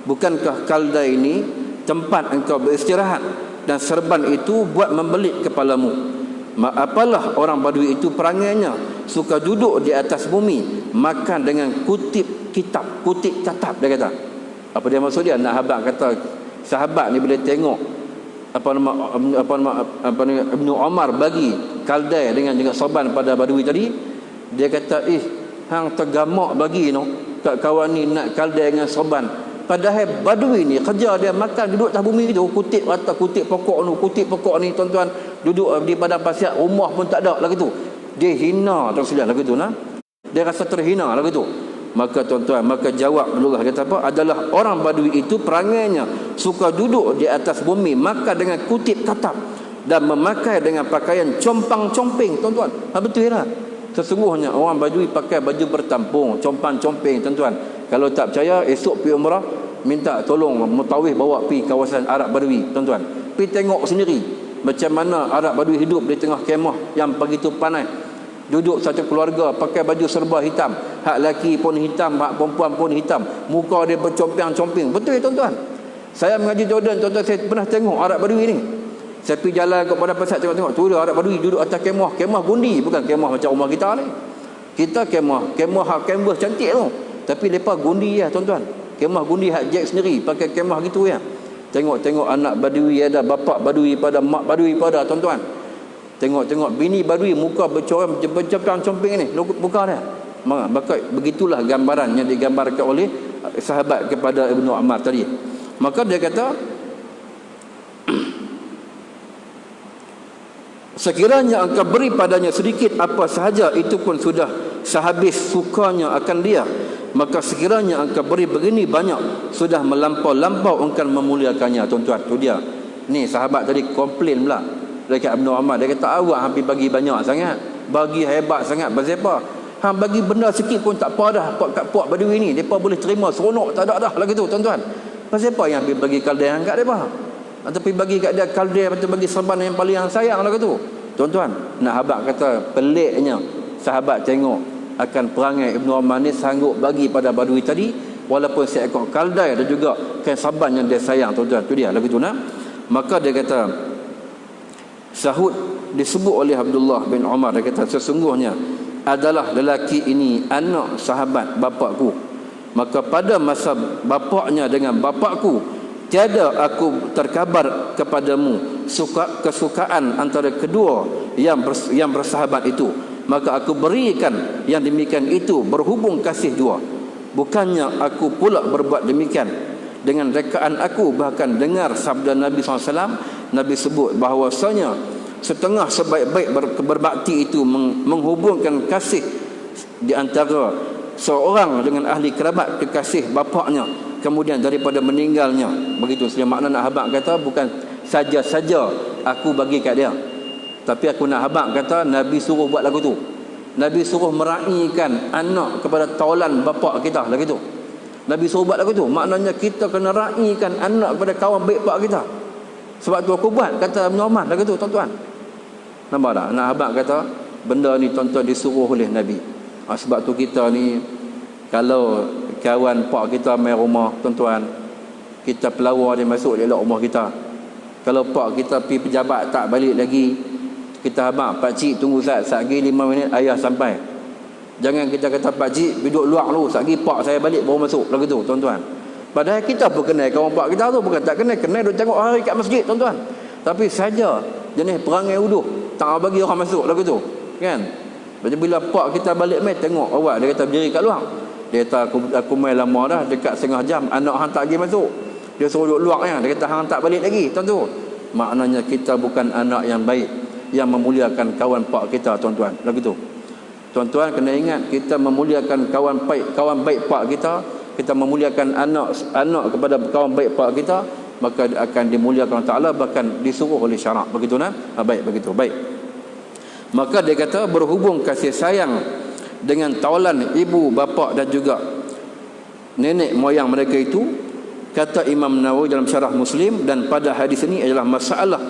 Bukankah kaldai ini tempat engkau beristirahat, dan serban itu buat membelit kepalamu? Apalah orang badui itu perangainya, suka duduk di atas bumi, makan dengan kutip kitab, kutip catat, dia kata. Apa dia maksud dia? Nak habaq kata sahabat ni bila tengok Ibnu Umar bagi kaldai dengan sorban pada badui tadi, dia kata, hang tergamak bagi kat kawan ni nak kaldai dengan sorban. Padahal badui ni kerja dia makan duduk atas bumi tu, kutip atas kutip pokok ni tuan-tuan, duduk di padang pasir, rumah pun tak ada lagi tu. Dia hina tersilap lagi tu nah. Dia rasa terhina lagi tu. Maka tuan-tuan, maka jawab lurah kata apa? Adalah orang badui itu perangainya suka duduk di atas bumi, makan dengan kutip tatap dan memakai dengan pakaian compang-comping, tuan-tuan. Betul lah. Sesungguhnya orang badui pakai baju bertampung, compang-comping, tuan-tuan. Kalau tak percaya, esok pergi umrah, minta tolong mutawif bawa pergi kawasan Arab Badui, tuan-tuan. Pergi tengok sendiri macam mana Arab Badui hidup di tengah kemah yang begitu panas. Duduk satu keluarga pakai baju serba hitam, hak laki pun hitam, hak perempuan pun hitam, muka dia bercompang-comping. Betul ya tuan-tuan? Saya mengaji Jordan, tuan-tuan, saya pernah tengok Arab Badui ni. Saya pergi jalan kepada pasar, tengok-tengok tu Arab Badui duduk atas kemah gundi, bukan kemah macam rumah kita ni. Kita kemah hak canvas cantik tu, tapi lepas gundi ya tuan-tuan. Kemah gundi hak jack sendiri, pakai kemah gitu ya. Tengok-tengok anak badui ada, bapak badui pada, mak badui pada, tuan-tuan. Tengok-tengok bini badui muka bercompang-comping ni, muka dia. Maka begitulah gambaran yang digambarkan oleh sahabat kepada Ibnu Umar tadi. Maka dia kata, sekiranya engkau beri padanya sedikit apa sahaja, itu pun sudah sehabis sukanya akan dia. Maka sekiranya engkau beri begini banyak, sudah melampau-lampau engkau memuliakannya, tuan-tuan. Tu dia. Ni sahabat tadi komplain pula dekat Ibnu Umar. Dia kata, awak hampir bagi banyak sangat, bagi hebat sangat. Pasal apa? Hang bagi benda sikit pun tak apa dah. Puak badui ni, mereka boleh terima seronok tak ada dah lagi tu, tuan-tuan. Pasal apa yang hampir bagi kaldai angkat mereka? Ataupun bagi kat dia kaldai, atau bagi serban yang paling yang sayang lagi tu, tuan-tuan. Nak habaq kata peliknya sahabat tengok akan perangai Ibnu Umar ni sanggup bagi pada badui tadi walaupun seekor kaldai dan juga kain serban yang dia sayang, tuan-tuan. Tu dia lagi tu nak. Maka dia kata, sahut disebut oleh Abdullah bin Umar, dia kata, sesungguhnya adalah lelaki ini anak sahabat bapakku. Maka pada masa bapaknya dengan bapakku, tiada aku terkabar kepadamu kesukaan antara kedua yang bersahabat itu. Maka aku berikan yang demikian itu berhubung kasih jua. Bukannya aku pula berbuat demikian dengan rekaan aku, bahkan dengar sabda Nabi SAW. Nabi sebut bahawasanya setengah sebaik-baik berbakti itu menghubungkan kasih di antara seorang dengan ahli kerabat kekasih bapaknya kemudian daripada meninggalnya. Begitu saja makna nak habaq kata, bukan saja-saja aku bagi kat dia, tapi aku nak habaq kata Nabi suruh buat lagu tu. Nabi suruh meraihkan anak kepada tawalan bapak kita lagi tu. Nabi suruh buat lagu tu. Maknanya kita kena raihkan anak kepada kawan baik pak kita. Sebab tu aku buat, kata Ibnu Umar lagi tu, tuan-tuan. Nampak tak? Nak habaq kata benda ni, tuan-tuan, disuruh oleh Nabi. Sebab tu kita ni kalau kawan pak kita main rumah, tuan-tuan, kita pelawar dia masuk elok rumah kita. Kalau pak kita pergi pejabat tak balik lagi, kita habaq, pak cik tunggu sat lagi 5 minit ayah sampai. Jangan kita kata pak cik duduk luar dulu, sat lagi pak saya balik baru masuk lagi tu, tuan-tuan. Padahal kita pun kenal kawan pak kita tu, bukan tak kenal duk tengok hari kat masjid, tuan-tuan. Tapi saja jenis perangai uduh, tak bagi orang masuk lagi tu, kan? Bila pak kita balik mai tengok awak, dia kata berdiri kat luar. Dia kata aku main lama dah, dekat setengah jam anak hang tak lagi masuk. Dia suruh duduk luar ya. Dia kata hang tak balik lagi, tuan-tuan. Maknanya kita bukan anak yang baik yang memuliakan kawan pak kita, tuan-tuan. Lagi tu. Tuan-tuan kena ingat, kita memuliakan kawan baik pak kita memuliakan anak kepada kawan baik pak kita, maka akan dimuliakan Ta'ala, bahkan disuruh oleh syarak. Begitu nah? Baik, begitu. Baik. Maka dia kata berhubung kasih sayang dengan tawalan ibu, bapa dan juga nenek moyang mereka itu, kata Imam Nawawi dalam syarah Muslim, dan pada hadis ini adalah masalah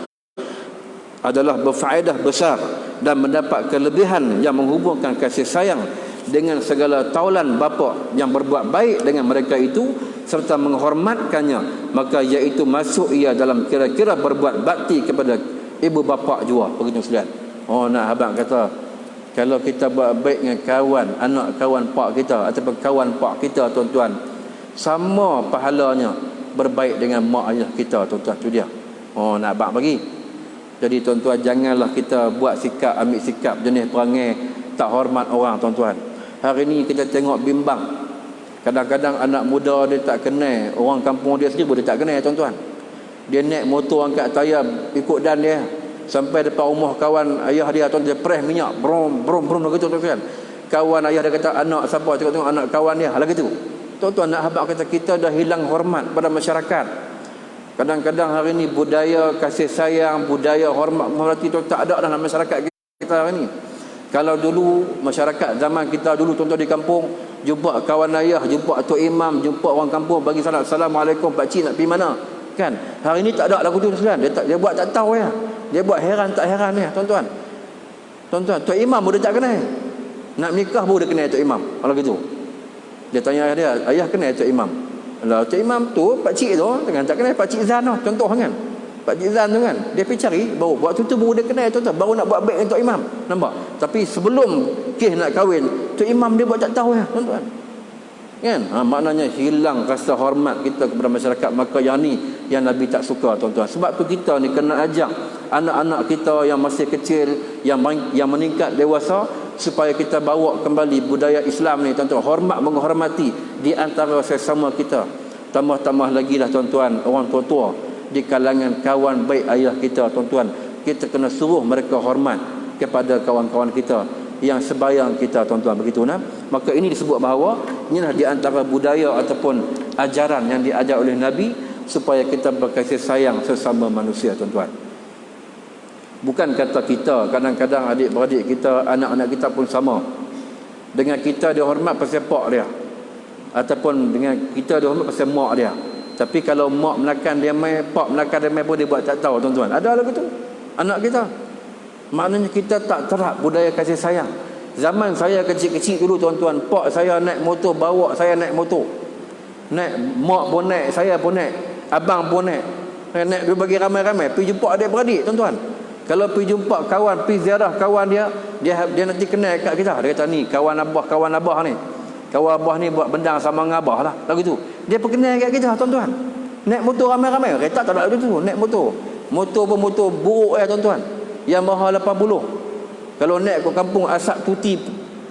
adalah berfaedah besar dan mendapat kelebihan yang menghubungkan kasih sayang dengan segala tawalan bapa yang berbuat baik dengan mereka itu serta menghormatkannya, maka iaitu masuk ia dalam kira-kira berbuat bakti kepada ibu bapa juga. Begitu sekalian. Nak habaq kata, kalau kita buat baik dengan kawan, anak kawan pak kita ataupun kawan pak kita, tuan-tuan, sama pahalanya berbaik dengan mak ayah kita, tuan-tuan. Tu dia. Nak abang bagi. Jadi tuan-tuan, janganlah kita buat sikap, ambil sikap jenis perangai tak hormat orang, tuan-tuan. Hari ni kita tengok bimbang. Kadang-kadang anak muda dia tak kenal orang kampung dia sendiri, dia tak kenal, tuan-tuan. Dia naik motor angkat tayar ikut dan dia sampai depan rumah kawan ayah dia, tuan, dia press minyak brom brom brom begitu, tuan-tuan. Kawan ayah dia kata, anak siapa? Tengok anak kawan dia lagi tu. Tuan-tuan, nak habaq kata kita dah hilang hormat pada masyarakat. Kadang-kadang hari ni budaya kasih sayang, budaya hormat menghormati tu tak ada dalam masyarakat kita hari ni. Kalau dulu masyarakat zaman kita dulu, tuan-tuan, di kampung, jumpa kawan ayah, jumpa tok imam, jumpa orang kampung, bagi salam, assalamualaikum pak cik, nak pergi mana, kan? Hari ni tak ada lagu tu, tuan. Dia buat tak tahu ya. Dia buat heran tak heran ya, tuan-tuan. Tuan-tuan, tok imam pun dia tak kenal. Nak menikah pun dia kenal tok imam. Kalau gitu, dia tanya dia, ayah kenal tok imam? Lah, tok imam tu pak cik tu kan, tak kenal pak cik Zan tu, contoh kan. Pak cik Zan tu kan, dia pergi cari, baru waktu tu baru dia kenal, tuan-tuan, baru nak buat baik dengan tok imam. Nampak? Tapi sebelum kes nak kahwin, tok imam dia buat tak tahu ya, tuan-tuan. Kan? Maknanya hilang rasa hormat kita kepada masyarakat. Maka yang ni yang Nabi tak suka, tuan-tuan. Sebab tu kita ni kena ajak anak-anak kita yang masih kecil, yang meningkat dewasa, supaya kita bawa kembali budaya Islam ni, tuan-tuan. Hormat menghormati di antara sesama kita. Tambah-tambah lagi lah, tuan-tuan, orang tua-tua di kalangan kawan baik ayah kita, tuan-tuan. Kita kena suruh mereka hormat kepada kawan-kawan kita yang sebayang kita, tuan-tuan. Begitu nah. Maka ini disebut bahawa inilah di antara budaya ataupun ajaran yang diajar oleh Nabi, supaya kita berkasih sayang sesama manusia, tuan-tuan. Bukan kata kita, kadang-kadang adik-beradik kita, anak-anak kita pun sama. Dengan kita dia hormat pasal pak dia, ataupun dengan kita dia hormat pasal mak dia. Tapi kalau mak menakan dia mai, pak menakan dia mai pun dia buat tak tahu, tuan-tuan. Ada lagu tu anak kita. Maknanya kita tak terap budaya kasih sayang. Zaman saya kecil-kecil dulu, tuan-tuan, pak saya naik motor, bawa saya naik motor. Naik, mak pun naik, saya pun naik, abang pun naik. Naik dia bagi ramai-ramai pergi jumpa adik-beradik, tuan-tuan. Kalau pergi jumpa kawan, pergi ziarah kawan dia nanti kenal kat kita. Dia kata, ni kawan abah ni. Kawan abah ni buat bendang sama dengan abah lah. Lagu tu. Dia perkenal kat kita, tuan-tuan. Naik motor ramai-ramai. Kereta tak ada lagu tu. Naik motor. Motor pun motor buruk tuan-tuan. Yamaha 80. Kalau naik ke kampung, asap tuti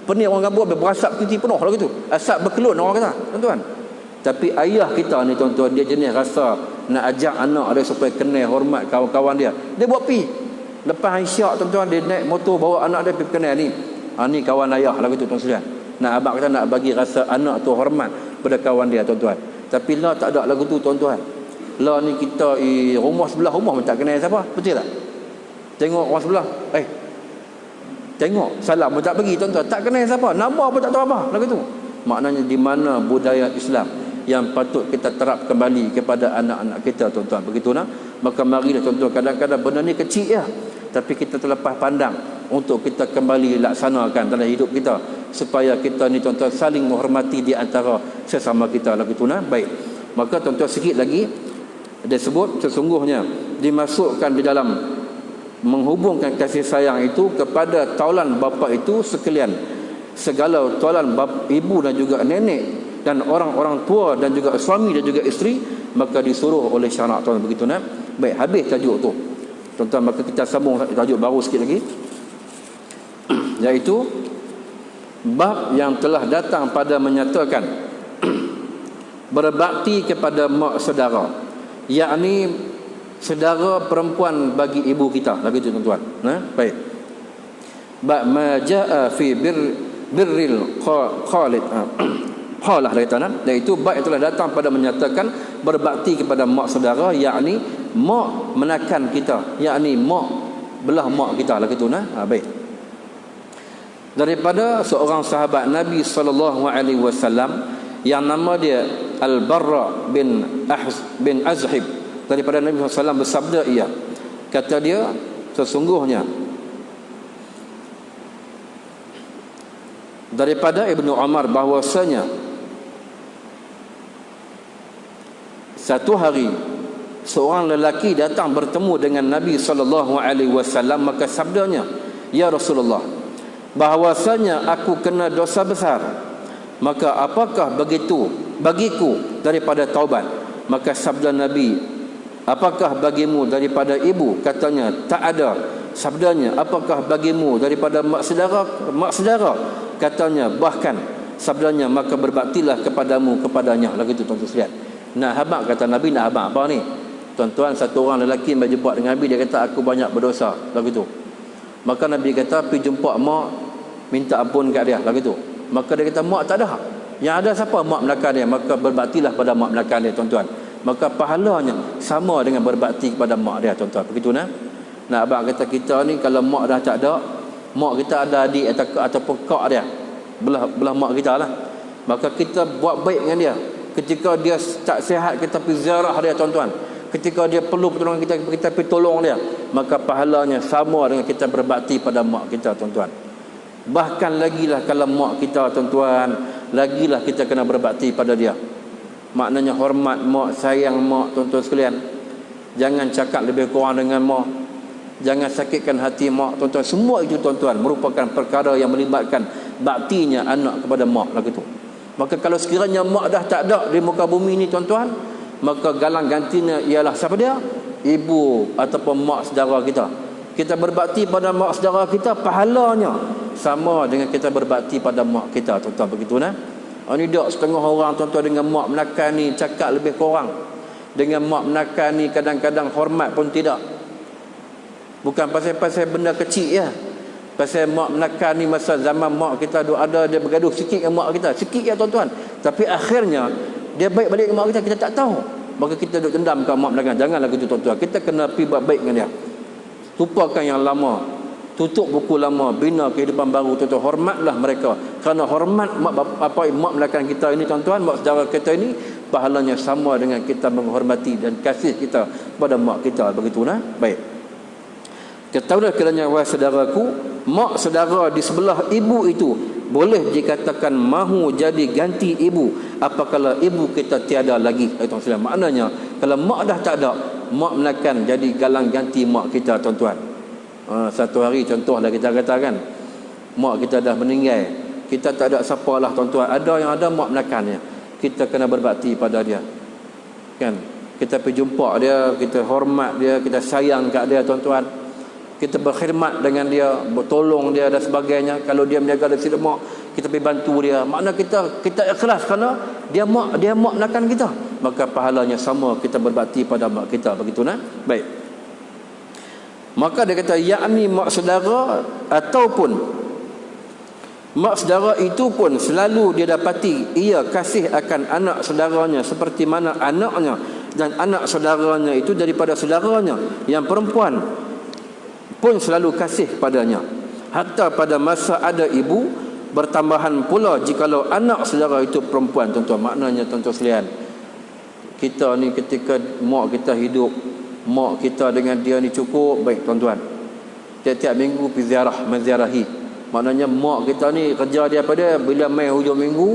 pening orang kampung, berasap tuti penuh lagu tu. Asap berkelun orang kata, tuan-tuan. Tapi ayah kita ni, tuan-tuan, dia jenis rasa nak ajak anak dia supaya kenal hormat kawan-kawan dia. Dia buat pi. Lepas isyak, tuan-tuan, dia naik motor bawa anak dia pergi kenal ni. Ni kawan ayah lagu tu, tuan-tuan. Nak abang kata nak bagi rasa anak tu hormat pada kawan dia, tuan-tuan. Tapi lah tak ada lagu tu, tuan-tuan. Lah ni kita rumah sebelah rumah pun tak kenal siapa. Betul tak? Tengok orang sebelah, tengok salam pun tak bagi, tuan-tuan. Tak kenal siapa, nama pun tak tahu apa lagu tu. Maknanya di mana budaya Islam yang patut kita terap kembali kepada anak-anak kita, tuan-tuan. Begitu nah. Maka marilah, tuan-tuan, kadang-kadang benda ni kecil ya, tapi kita terlepas pandang untuk kita kembali laksanakan dalam hidup kita, supaya kita ni, tuan-tuan, saling menghormati di antara sesama kita. Lagu tu nah. Baik. Maka, tuan-tuan, sikit lagi dia sebut sesungguhnya dimasukkan di dalam menghubungkan kasih sayang itu kepada taulan bapa itu sekalian, segala taulan ibu dan juga nenek dan orang-orang tua dan juga suami dan juga isteri, maka disuruh oleh syarak, tuan. Begitu nak. Baik, habis tajuk tu, tuan-tuan. Maka kita sambung tajuk baru sikit lagi, iaitu bab yang telah datang pada menyatakan berbakti kepada mak saudara, yakni saudara perempuan bagi ibu kita. Lagi tu, tuan-tuan. Baik. Bab ma jaa fi birril khalid. Qalah dari tanah, iaitu bab yang telah datang pada menyatakan berbakti kepada mak saudara, yakni mak menakan kita, yakni mak belah mak kita. Lagi tu nah. Baik. Daripada seorang sahabat Nabi sallallahu alaihi wasallam yang nama dia Al-Barra bin Azhib, daripada Nabi SAW bersabda ia, kata dia, sesungguhnya daripada Ibnu Umar bahwasanya satu hari seorang lelaki datang bertemu dengan Nabi SAW, maka sabdanya, ya Rasulullah, bahwasanya aku kena dosa besar, maka apakah begitu bagiku daripada taubat? Maka sabda Nabi, apakah bagimu daripada ibu? Katanya, tak ada. Sabdanya, apakah bagimu daripada mak saudara? Mak saudara. Katanya, bahkan. Sabdanya, maka berbaktilah kepadanya. Lagu itu tuan-tuan sekalian. Nak habaq, kata Nabi, nak habaq apa ni? Tuan-tuan, satu orang lelaki berjumpa dengan Nabi, dia kata, aku banyak berdosa. Lagu itu. Maka Nabi kata, pergi jumpa mak, minta ampun kat dia. Lagu itu. Maka dia kata, mak tak ada. Yang ada siapa? Mak melakar dia. Maka berbaktilah pada mak melakar dia, tuan-tuan. Maka pahalanya sama dengan berbakti kepada mak dia, tuan-tuan. Begitu nah. Nak abang kata kita ni kalau mak dah tak ada, mak kita ada adik ataupun kak dia, belah mak kita lah. Maka kita buat baik dengan dia. Ketika dia tak sihat, kita pergi ziarah dia, tuan-tuan. Ketika dia perlu pertolongan kita pergi tolong dia. Maka pahalanya sama dengan kita berbakti pada mak kita, tuan-tuan. Bahkan lagilah kalau mak kita, tuan-tuan, lagilah kita kena berbakti pada dia. Maknanya hormat mak, sayang mak, tuan-tuan sekalian. Jangan cakap lebih kurang dengan mak. Jangan sakitkan hati mak, tuan-tuan. Semua itu, tuan-tuan, merupakan perkara yang melibatkan baktinya anak kepada mak lagu tu. Maka kalau sekiranya mak dah tak ada di muka bumi ni, tuan-tuan, maka galang gantinya ialah siapa dia? Ibu ataupun mak saudara kita. Kita berbakti pada mak saudara kita, pahalanya sama dengan kita berbakti pada mak kita, tuan-tuan. Begitu nah. Ini tak setengah orang, tuan-tuan, dengan mak menakan ni cakap lebih kurang. Dengan mak menakan ni kadang-kadang hormat pun tidak. Bukan pasal benda kecil ya. Pasal mak menakan ni masa zaman mak kita ada dia bergaduh sikit dengan mak kita. Sikit ya, tuan-tuan. Tapi akhirnya dia baik balik dengan mak kita tak tahu. Maka kita duk dendam ke mak menakan. Janganlah gitu, tuan-tuan. Kita kena pergi buat baik dengan dia. Lupakan yang lama. Tutup buku lama, bina kehidupan baru, tuan-tuan. Hormatlah mereka. Kerana hormat mak menakan kita ini, tuan-tuan, mak saudara kita ini, pahalanya sama dengan kita menghormati dan kasih kita pada mak kita. Begitu nah. Baik. Ketahuilah kiranya, wahai saudaraku, mak saudara di sebelah ibu itu boleh dikatakan mahu jadi ganti ibu apabila ibu kita tiada lagi. Tuan-tuan, maknanya kalau mak dah tak ada, mak menakan jadi galang ganti mak kita, tuan-tuan. Satu hari contohlah kita katakan mak kita dah meninggal, kita tak ada siapa lah, tuan-tuan. Ada yang ada mak menakannya, kita kena berbakti pada dia, kan? Kita pergi jumpa dia, kita hormat dia, kita sayang kat dia, tuan-tuan. Kita berkhidmat dengan dia, bertolong dia dan sebagainya. Kalau dia meniaga dari sini mak, kita pergi bantu dia. Makna kita ikhlas kerana dia mak menakan kita. Maka pahalanya sama kita berbakti pada mak kita. Begitu nah. Baik. Maka dia kata, yakni mak saudara ataupun mak saudara itu pun selalu dia dapati ia kasih akan anak saudaranya seperti mana anaknya dan anak saudaranya itu daripada saudaranya yang perempuan pun selalu kasih padanya. Hatta pada masa ada ibu, bertambahan pula jikalau anak saudara itu perempuan, tuan-tuan. Maknanya, tuan-tuan sekalian, kita ni ketika mak kita hidup, mak kita dengan dia ni cukup baik, tuan-tuan. Tiap-tiap minggu pergi ziarah, menziarahi. Maknanya mak kita ni kerja dia pada bila mai hujung minggu,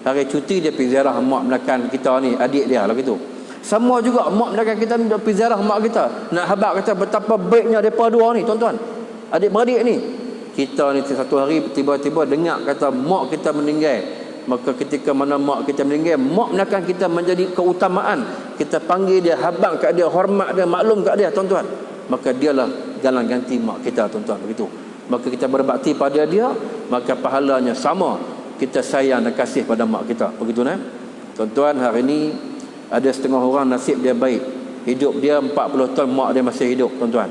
hari cuti dia pergi ziarah mak menakan kita ni, adik dia lah gitu. Sama juga mak menakan kita ni pergi ziarah mak kita. Nak habaq kata betapa baiknya mereka dua ni, tuan-tuan. Adik-beradik ni. Kita ni satu hari tiba-tiba dengar kata mak kita meninggal. Maka ketika mana mak kita meninggal, mak menakan kita menjadi keutamaan. Kita panggil dia, habaq kat dia, hormat dia, maklum kat dia, tuan-tuan. Maka dialah galang ganti mak kita, tuan-tuan. Begitu. Maka kita berbakti pada dia, maka pahalanya sama. Kita sayang dan kasih pada mak kita. Begitu nah. Tuan-tuan, hari ini ada setengah orang nasib dia baik. Hidup dia 40 tahun, mak dia masih hidup, tuan-tuan.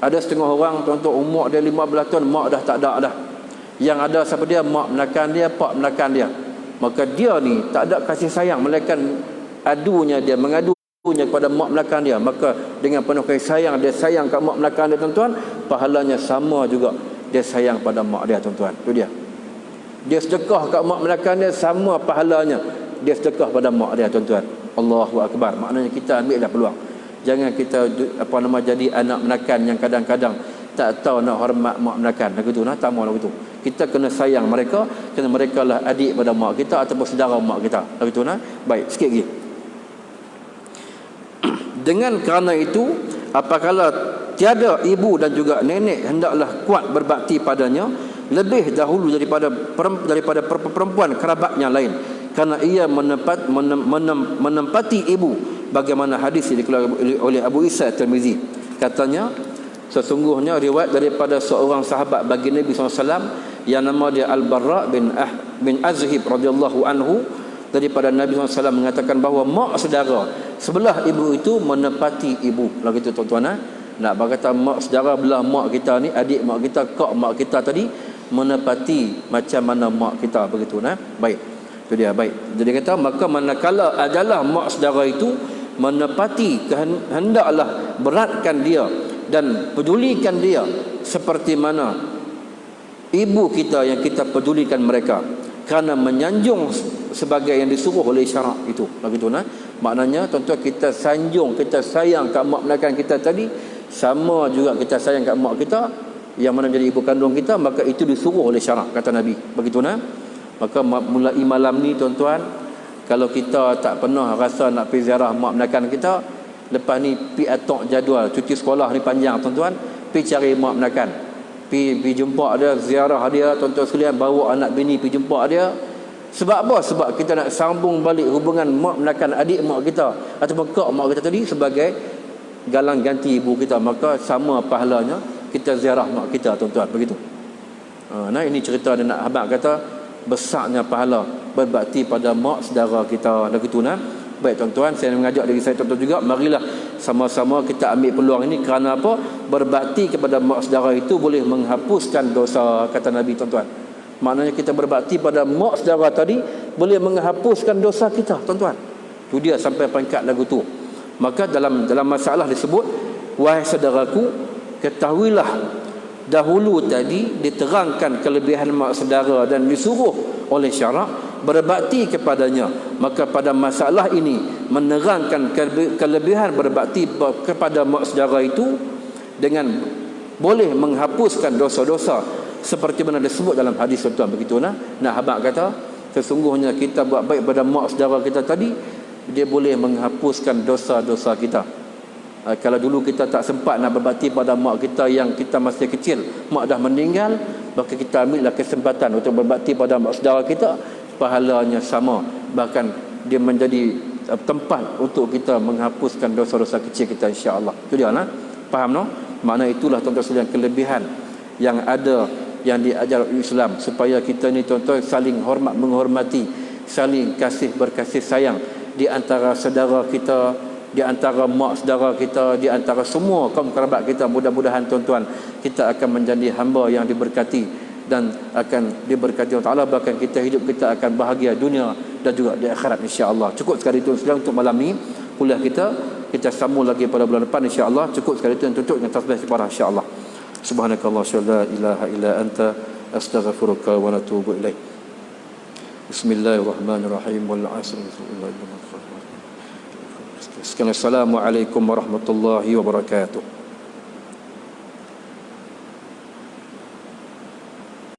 Ada setengah orang, tuan-tuan, umur dia 15 tahun, mak dah tak ada dah. Yang ada siapa dia? Mak menakan dia, pak menakan dia. Maka dia ni tak ada kasih sayang, melainkan adunya dia, mengadunya kepada mak menakan dia. Maka dengan penuh kasih sayang, dia sayang kat mak menakan dia, tuan-tuan. Pahalanya sama juga dia sayang pada mak dia, tuan-tuan. Itu dia. Dia sedekah kat mak menakan dia, sama pahalanya dia sedekah pada mak dia, tuan-tuan. Allahu Akbar. Maknanya kita ambil dah peluang. Jangan kita jadi anak menakan yang kadang-kadang tak tahu nak hormat mak menakan. Begitu nah, tak mau begitu. Kita kena sayang mereka kerana mereka lah adik pada mak kita ataupun saudara mak kita. Begitu nah. Baik, sikit lagi. Dengan kerana itu, apabila tiada ibu dan juga nenek, hendaklah kuat berbakti padanya lebih dahulu daripada perempuan kerabatnya lain. karena ia menempati ibu, bagaimana hadis yang dikeluarkan oleh Abu Isa Tirmizi. Katanya, sesungguhnya riwayat daripada seorang sahabat baginda Nabi SAW yang nama dia Al-Barra bin Azhib radhiyallahu anhu, daripada Nabi SAW mengatakan bahawa mak saudara sebelah ibu itu menepati ibu. Lalu gitu tuan-tuan, nak berkata mak saudara belah mak kita ni, adik mak kita, kak mak kita tadi menepati macam mana mak kita, begitu nah. Baik. Itu dia, baik. Jadi kata maka manakala adalah mak saudara itu menepati, hendaklah beratkan dia dan pedulikan dia seperti mana ibu kita yang kita pedulikan mereka, kerana menyanjung sebagai yang disuruh oleh syarak itu. Begitu nah. Maknanya tuan-tuan, kita sanjung, kita sayang kat mak menakan kita tadi, sama juga kita sayang kat mak kita yang mana jadi ibu kandung kita, maka itu disuruh oleh syarak, kata Nabi. Begitu nah. Maka mulai malam ni tuan-tuan, kalau kita tak pernah rasa nak pergi ziarah mak menakan kita, lepas ni pergi atok jadual cuti sekolah ni panjang tuan-tuan, pergi cari mak menakan, pergi jumpa dia, ziarah dia tuan-tuan sekalian, bawa anak bini pergi jumpa dia. Sebab apa? Sebab kita nak sambung balik hubungan mak menakan adik mak kita ataupun kak mak kita tadi sebagai galang ganti ibu kita. Maka sama pahalanya kita ziarah mak kita tuan-tuan, begitu. Nah, ini cerita dia nak habaq kata besarnya pahala berbakti pada mak saudara kita. Begitu nah. Baik tuan-tuan, saya mengajak diri saya tuan-tuan juga, marilah sama-sama kita ambil peluang ini. Kerana apa? Berbakti kepada mak saudara itu boleh menghapuskan dosa, kata Nabi tuan-tuan. Maknanya kita berbakti pada mak saudara tadi boleh menghapuskan dosa kita tuan-tuan. Itu dia sampai peringkat lagu tu. Maka dalam masalah disebut, wahai saudaraku, ketahuilah dahulu tadi diterangkan kelebihan mak saudara dan disuruh oleh syarak berbakti kepadanya. Maka pada masalah ini menerangkan kelebihan berbakti kepada mak saudara itu dengan boleh menghapuskan dosa-dosa seperti mana disebut dalam hadis tuan-tuan. Begitu nah. Nah, habaq kata sesungguhnya kita buat baik pada mak saudara kita tadi, dia boleh menghapuskan dosa-dosa kita. Kalau dulu kita tak sempat nak berbakti pada mak kita yang kita masih kecil, mak dah meninggal, maka kita ambillah kesempatan untuk berbakti pada mak saudara kita, pahalanya sama, bahkan dia menjadi tempat untuk kita menghapuskan dosa-dosa kecil kita, insya-Allah. Itu dia nah. Faham no? Makna itulah tuan-tuan sekalian kelebihan yang ada, yang diajar Islam, supaya kita ni tuan-tuan saling hormat menghormati, saling kasih berkasih sayang di antara saudara kita, di antara mak saudara kita, di antara semua kaum kerabat kita. Mudah-mudahan tuan-tuan kita akan menjadi hamba yang diberkati dan akan diberkati Allah Ta'ala, bahkan kita hidup kita akan bahagia dunia dan juga di akhirat, insya-Allah. Cukup sekali itu saudara untuk malam ni kuliah kita sambung lagi pada bulan depan, insya-Allah. Cukup sekali itu yang tutup dengan tasbih istighfar, insya-Allah. Subhanakallah la ilaha illa anta astaghfiruka wa atubu ilaik. Bismillahirrahmanirrahim. Wal 'asri. Assalamualaikum warahmatullahi wabarakatuh.